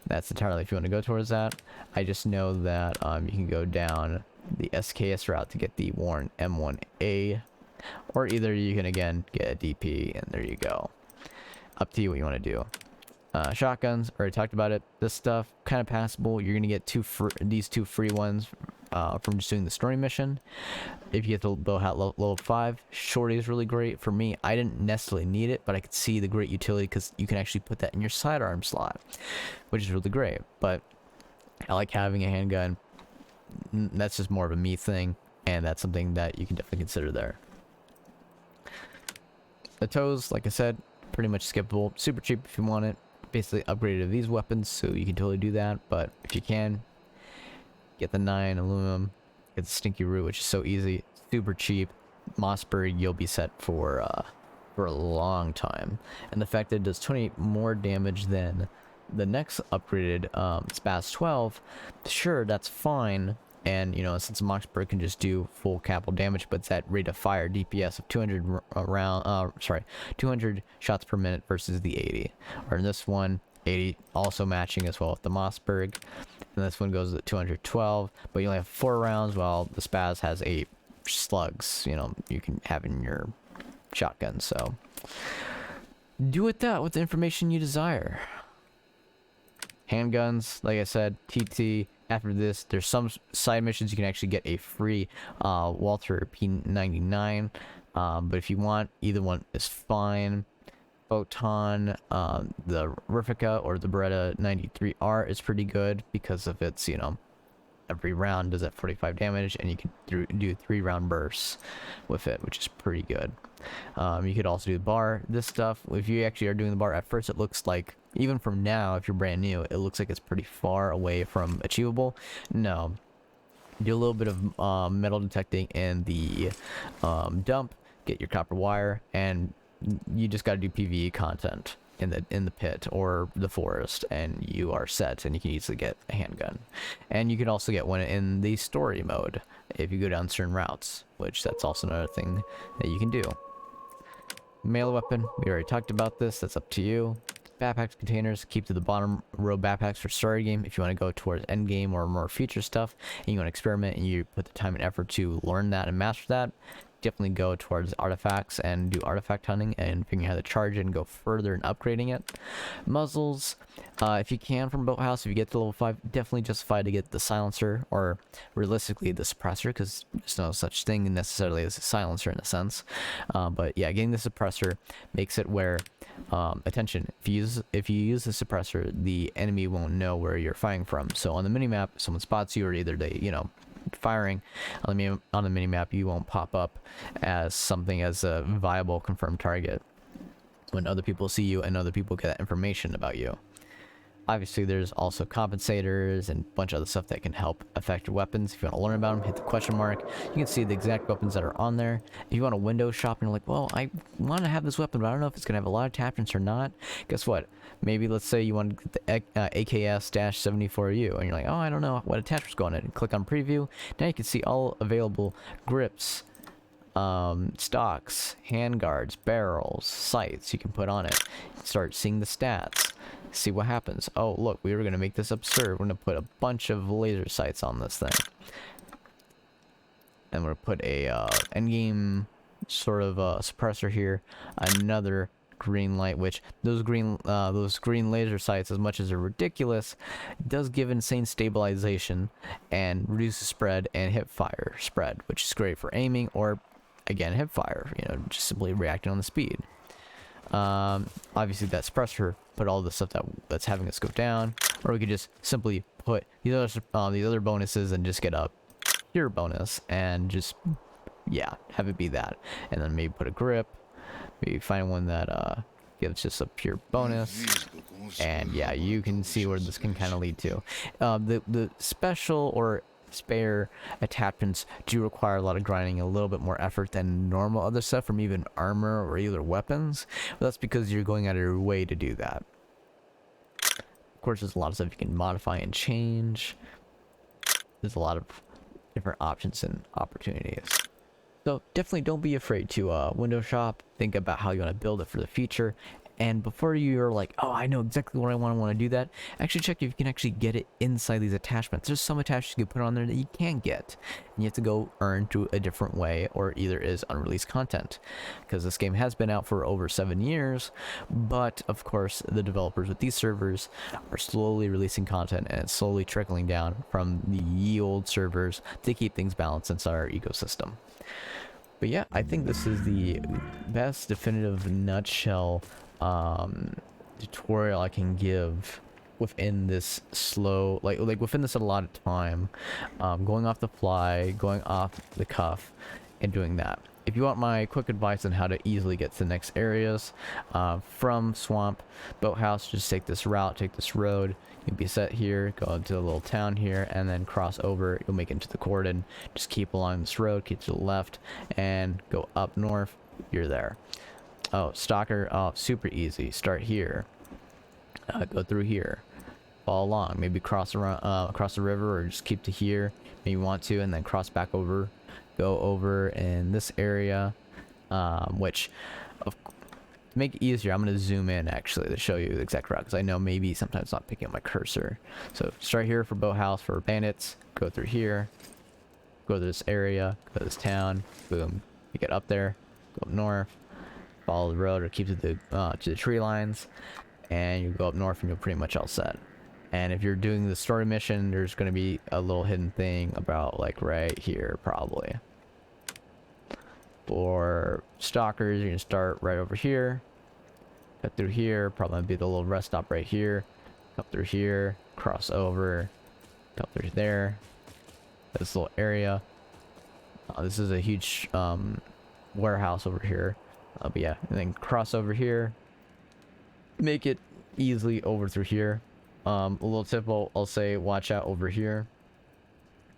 That's entirely if you want to go towards that. I just know that you can go down the SKS route to get the Warren M1A, or either you can again get a DP, and there you go. Up to you what you want to do. Shotguns, already talked about it. This stuff kind of passable. You're gonna get these two free ones from just doing the story mission. If you get the bow hat level 5, shorty is really great. For me, I didn't necessarily need it, but I could see the great utility because you can actually put that in your sidearm slot, which is really great. But I like having a handgun. That's just more of a me thing, and that's something that you can definitely consider there. The toes, like I said, pretty much skippable. Super cheap if you want it. Basically upgraded these weapons, so you can totally do that. But if you can, get the 9 aluminum, get the stinky root, which is so easy, super cheap. Mossberg, you'll be set for a long time. And the fact that it does 28 more damage than the next upgraded Spaz 12, sure, that's fine. And you know, since Mossberg can just do full capital damage, but it's at rate of fire DPS of 200 200 shots per minute versus the 80. Or in this one, 80, also matching as well with the Mossberg. And this one goes at 212, but you only have 4 rounds, while the Spaz has 8 slugs, you know, you can have in your shotgun. So do with that with the information you desire. Handguns, like I said, TT. After this, there's some side missions you can actually get a free Walther P99, but if you want, either one is fine. Photon, the Riffica or the Beretta 93R is pretty good because of its, you know, every round does that 45 damage, and you can do 3-round bursts with it, which is pretty good. You could also do the bar. This stuff, if you actually are doing the bar at first, it looks like, even from now, if you're brand new, it looks like it's pretty far away from achievable. No, do a little bit of metal detecting in the dump, get your copper wire, and you just got to do PvE content in the pit or the forest, and you are set, and you can easily get a handgun. And you can also get one in the story mode if you go down certain routes, which that's also another thing that you can do. Melee weapon, we already talked about this, that's up to you. Backpacks, containers, keep to the bottom row backpacks for starter game. If you want to go towards end game or more future stuff, and you want to experiment and you put the time and effort to learn that and master that, definitely go towards artifacts and do artifact hunting and figuring out how to charge it and go further in upgrading it. Muzzles, if you can from Boathouse, if you get to level 5, definitely justify to get the silencer, or realistically the suppressor, because there's no such thing necessarily as a silencer in a sense. But yeah, getting the suppressor makes it where, attention, if you use the suppressor, the enemy won't know where you're firing from. So on the minimap, if someone spots you, or either they, you know, firing on the minimap, you won't pop up as something as a viable confirmed target when other people see you and other people get that information about you. Obviously, there's also compensators and a bunch of other stuff that can help affect your weapons. If you want to learn about them, hit the question mark. You can see the exact weapons that are on there. If you want to window shop and you're like, well, I want to have this weapon, but I don't know if it's going to have a lot of attachments or not. Guess what? Maybe let's say you want to get the AKS-74U, and you're like, oh, I don't know what attachments go on it. And click on preview. Now you can see all available grips, stocks, handguards, barrels, sights you can put on it. Start seeing the stats. See what happens. Oh, look, we were going to make this absurd. We're going to put a bunch of laser sights on this thing. And we're going to put a endgame sort of suppressor here. Another green light, which those green laser sights, as much as they're ridiculous, does give insane stabilization and reduces spread and hip fire spread, which is great for aiming or, again, hip fire, you know, just simply reacting on the speed. Obviously that suppressor put all the stuff that's having us go down, or we could just simply put these other bonuses and just get a pure bonus and just, yeah, have it be that. And then maybe put a grip, maybe find one that gives just a pure bonus, and yeah, you can see where this can kind of lead to. The special or spare attachments do require a lot of grinding, a little bit more effort than normal other stuff from even armor or either weapons, but that's because you're going out of your way to do that. Of course, there's a lot of stuff you can modify and change. There's a lot of different options and opportunities. So definitely don't be afraid to window shop. Think about how you want to build it for the future. And before you're like, oh, I know exactly what I want to do that, actually check if you can actually get it inside these attachments. There's some attachments you can put on there that you can't get, and you have to go earn through a different way, or either is unreleased content, because this game has been out for over 7 years. But of course, the developers with these servers are slowly releasing content, and it's slowly trickling down from the ye old servers to keep things balanced inside our ecosystem. But yeah, I think this is the best definitive nutshell tutorial I can give within this slow, like within this allotted time, going off the fly, going off the cuff, and doing that. If you want my quick advice on how to easily get to the next areas, from Swamp, Boathouse, just take this route, take this road. You'll be set here, go into a little town here, and then cross over. You'll make it into the Cordon. Just keep along this road, keep to the left, and go up north. You're there. Oh, Stalker, oh, super easy. Start here. Go through here. Follow along. Maybe cross around, across the river, or just keep to here. Maybe you want to, and then cross back over. Go over in this area, which To make it easier, I'm going to zoom in actually to show you the exact route, because I know maybe sometimes it's not picking up my cursor. So start here for boathouse for bandits, go through here, go to this area, go to this town, boom, you get up there, go up north, follow the road or keep to the tree lines, and you go up north and you're pretty much all set. And if you're doing the story mission, there's going to be a little hidden thing about like right here probably. For stalkers, you're going to start right over here, cut through here, probably be the little rest stop right here, up through here, cross over, up through there, this little area. This is a huge warehouse over here. But yeah, and then cross over here, make it easily over through here. A little tip I'll say, watch out over here.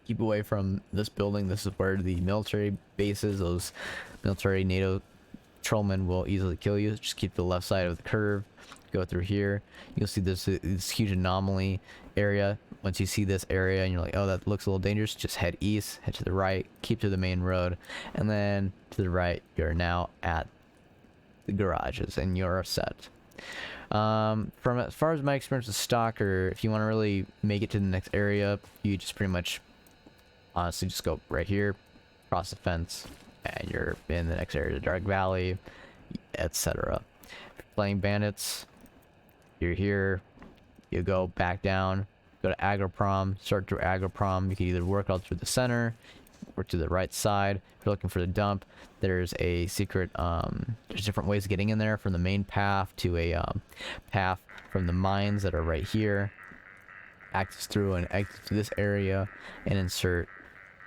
Keep away from this building. This is where the military base is. Those military NATO patrolmen will easily kill you. Just keep the left side of the curve. Go through here. You'll see this huge anomaly area. Once you see this area and you're like, oh, that looks a little dangerous, just head east, head to the right, keep to the main road, and then to the right, you're now at the garages and you're set. From as far as my experience with Stalker, if you want to really make it to the next area, you just pretty much honestly just go right here, cross the fence, and you're in the next area, the Dark Valley, etc. If you're playing bandits, you're here, you go back down, go to Agroprom, start through Agroprom. You can either work out through the center or to the right side. If you're looking for the dump, there's a secret, there's different ways of getting in there, from the main path to a path from the mines that are right here. Access through and exit to this area and insert.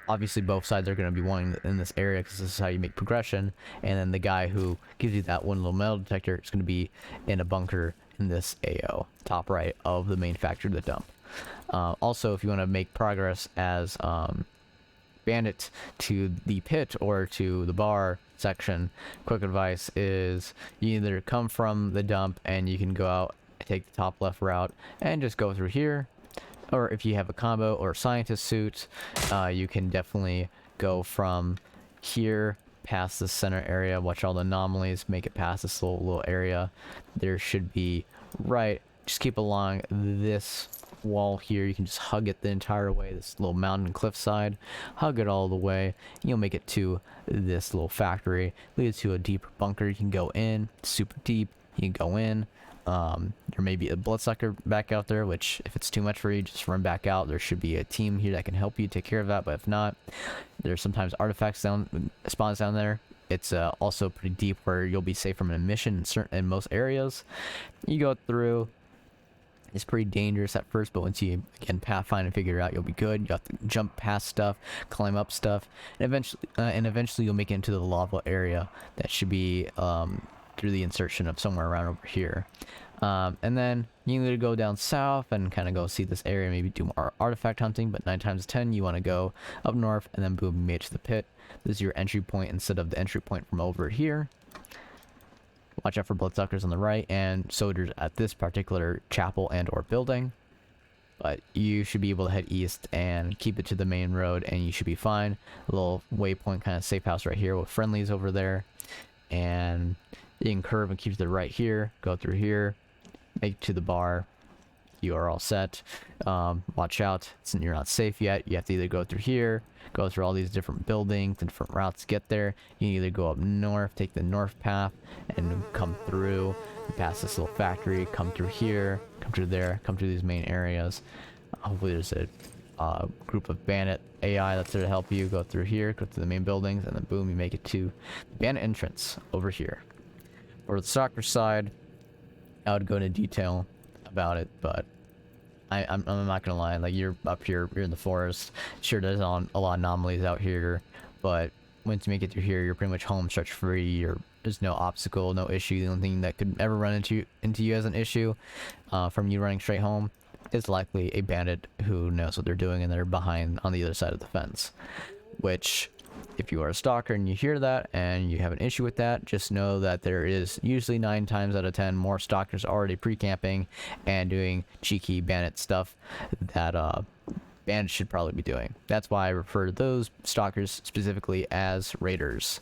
Obviously both sides are going to be wanting in this area because this is how you make progression, and then the guy who gives you that one little metal detector is going to be in a bunker in this AO, top right of the main factory of the dump. Also, if you want to make progress as bandit to the pit or to the bar section, quick advice is you either come from the dump and you can go out, take the top left route and just go through here, or if you have a combo or scientist suit, you can definitely go from here past the center area. Watch all the anomalies, make it past this little area. There should be right, just keep along this wall here. You can just hug it the entire way, this little mountain cliffside, hug it all the way. You'll make it to this little factory, leads to a deeper bunker. You can go in super deep, you can go in. There may be a bloodsucker back out there, which if it's too much for you, just run back out. There should be a team here that can help you take care of that, but if not, there's sometimes artifacts spawns down there. It's also pretty deep where you'll be safe from an emission in most areas. You go through. It's pretty dangerous at first, but once you again pathfind and figure it out, you'll be good. You have to jump past stuff, climb up stuff, and eventually you'll make it into the lava area. That should be through the insertion of somewhere around over here. And then you need to go down south and kind of go see this area, maybe do more artifact hunting, but 9 times 10 you want to go up north and then boom, you made it to the pit. This is your entry point instead of the entry point from over here. Watch out for bloodsuckers on the right and soldiers at this particular chapel and or building. But you should be able to head east and keep it to the main road and you should be fine. A little waypoint kind of safe house right here with friendlies over there. And you can curve and keep to the right here, go through here, make it to the bar. You are all set. Watch out, you're not safe yet. You have to either go through here, go through all these different buildings and different routes to get there. You can either go up north, take the north path, and come through, past this little factory, come through here, come through there, come through these main areas. Hopefully there's a group of bandit AI that's there to help you. Go through here, go to the main buildings, and then boom, you make it to the bandit entrance over here. For the soccer side, I would go into detail about it, but I'm not gonna lie, like you're up here, you're in the forest. Sure, there's a lot of anomalies out here, but once you make it through here, you're pretty much home stretch free. There's no obstacle, no issue. The only thing that could ever run into you as an issue from you running straight home is likely a bandit who knows what they're doing and they're behind on the other side of the fence. Which, if you are a stalker and you hear that and you have an issue with that, just know that there is usually 9 times out of 10 more stalkers already pre-camping and doing cheeky bandit stuff that bandits should probably be doing. That's why I refer to those stalkers specifically as raiders.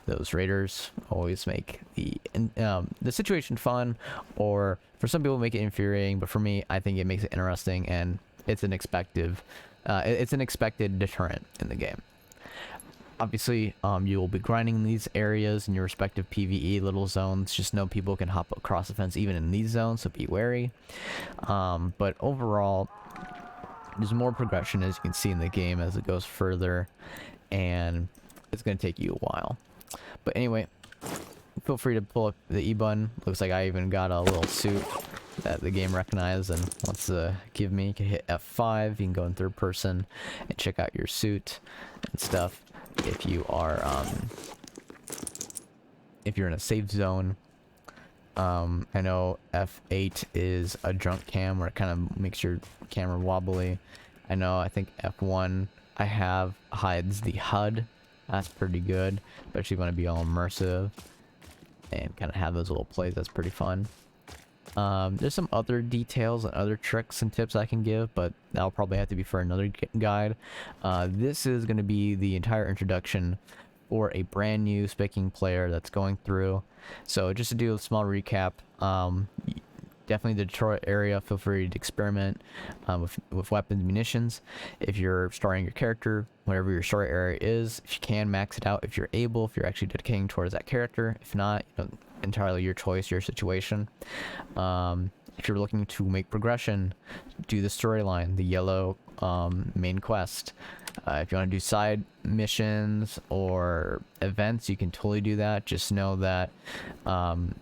Those raiders always make the situation fun, or for some people make it infuriating, but for me, I think it makes it interesting, and it's an expected deterrent in the game. Obviously, you will be grinding these areas in your respective PvE little zones. Just know people can hop across the fence even in these zones, so be wary. But overall, there's more progression, as you can see in the game, as it goes further, and it's going to take you a while. But anyway, feel free to pull up the E button. Looks like I even got a little suit that the game recognized and wants to give me. You can hit F5, you can go in third person and check out your suit and stuff. If you are if you're in a safe zone, I know F8 is a drunk cam where it kind of makes your camera wobbly. I think F1 hides the HUD. That's pretty good, especially when you want to be all immersive and kind of have those little plays. That's pretty fun. There's some other details and other tricks and tips I can give, but that'll probably have to be for another guide. This is going to be the entire introduction for a brand new speaking player that's going through. So just to do a small recap, definitely the Detroit area, feel free to experiment with weapons and munitions. If you're starting your character, whatever your story area is, if you can, max it out if you're able, if you're actually dedicating towards that character. If not, entirely your choice, your situation. If you're looking to make progression, do the storyline, the yellow main quest. If you want to do side missions or events, you can totally do that. Just know that,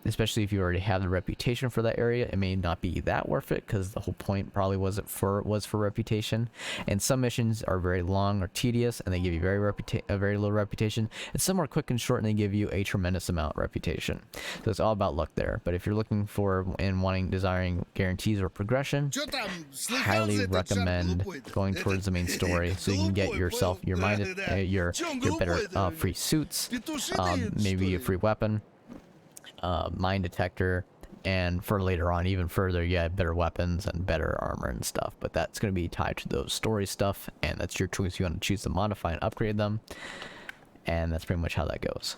especially if you already have the reputation for that area, it may not be that worth it, because the whole point probably was for reputation. And some missions are very long or tedious, and they give you a very little reputation. And some are quick and short, and they give you a tremendous amount of reputation. So it's all about luck there. But if you're looking for and desiring guarantees or progression, highly recommend going towards the main story, so you can get yourself your better free suits, maybe a free weapon, mine detector, and for later on, even further, you have better weapons and better armor and stuff. But that's going to be tied to those story stuff, and that's your choice. You want to choose to modify and upgrade them, and that's pretty much how that goes.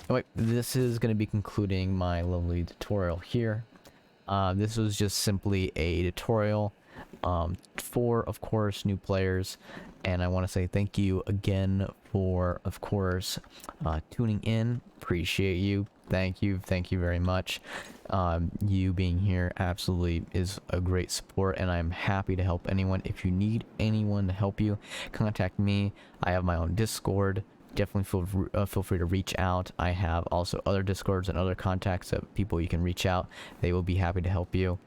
Anyway, this is going to be concluding my lovely tutorial here. This was just simply a tutorial for, of course, new players, and I want to say thank you again for, of course, tuning in. Appreciate you. Thank you very much. You being here absolutely is a great support, and I'm happy to help anyone. If you need anyone to help you, contact me. I have my own Discord. Definitely feel free to reach out. I have also other Discords and other contacts of people you can reach out. They will be happy to help you.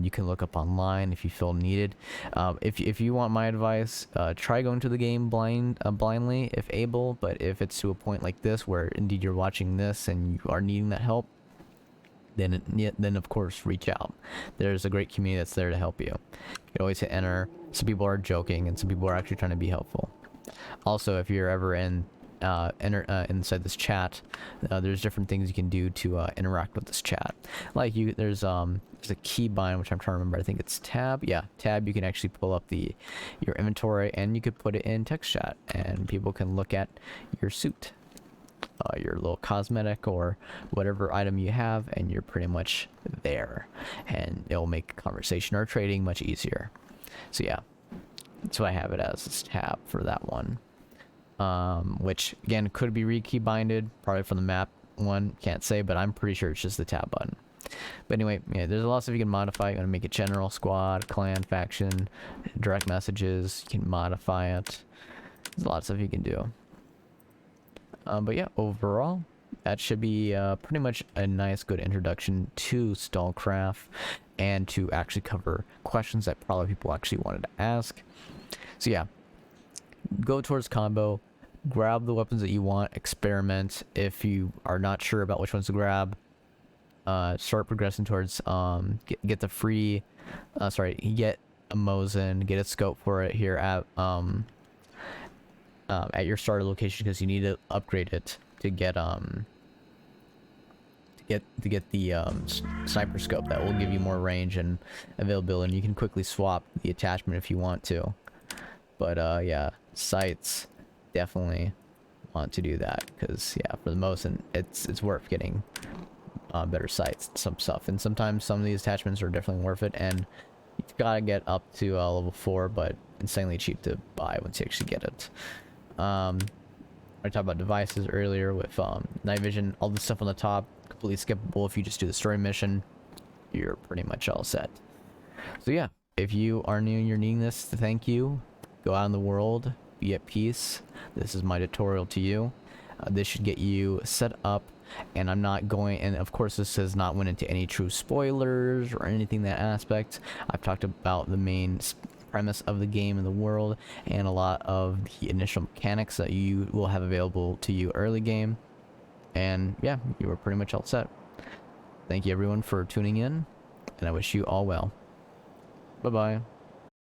You can look up online if you feel needed. If you want my advice, try going to the game blindly if able. But if it's to a point like this where indeed you're watching this and you are needing that help, then of course reach out. There's a great community that's there to help you. You can always hit enter. Some people are joking and some people are actually trying to be helpful. Also, if you're ever inside this chat, there's different things you can do to interact with this chat. Like there's a keybind, which I'm trying to remember. I think it's tab. Yeah, tab. You can actually pull up your inventory, and you could put it in text chat, and people can look at your suit, your little cosmetic or whatever item you have, and you're pretty much there, and it'll make conversation or trading much easier. So yeah, that's what I have it as. It's tab for that one. Which again could be re-keybinded probably from the map one, can't say, but I'm pretty sure it's just the tab button. But anyway, yeah, there's a lot of stuff you can modify. You want to make it general, squad, clan, faction, direct messages. You can modify it. There's a lot of stuff you can do. But yeah, overall, that should be pretty much a nice, good introduction to STALCRAFT, and to actually cover questions that probably people actually wanted to ask. So yeah, go towards combo, grab the weapons that you want, experiment. If you are not sure about which ones to grab, start progressing towards get the free get a Mosin, get a scope for it here at your starter location, because you need to upgrade it to get the sniper scope that will give you more range and availability, and you can quickly swap the attachment if you want to. But yeah, sites definitely want to do that, because yeah, for the most, and it's worth getting better sights, some stuff, and sometimes some of these attachments are definitely worth it, and you've got to get up to level 4, but insanely cheap to buy once you actually get it. I talked about devices earlier with night vision, all the stuff on the top, completely skippable. If you just do the story mission, you're pretty much all set. So yeah, if you are new and you're needing this, thank you. Go out in the world, be at peace. This is my tutorial to you. This should get you set up, and I'm not going, and of course this has not went into any true spoilers or anything that aspect. I've talked about the main premise of the game and the world, and a lot of the initial mechanics that you will have available to you early game. And yeah, you are pretty much all set. Thank you everyone for tuning in, and I wish you all well. Bye bye.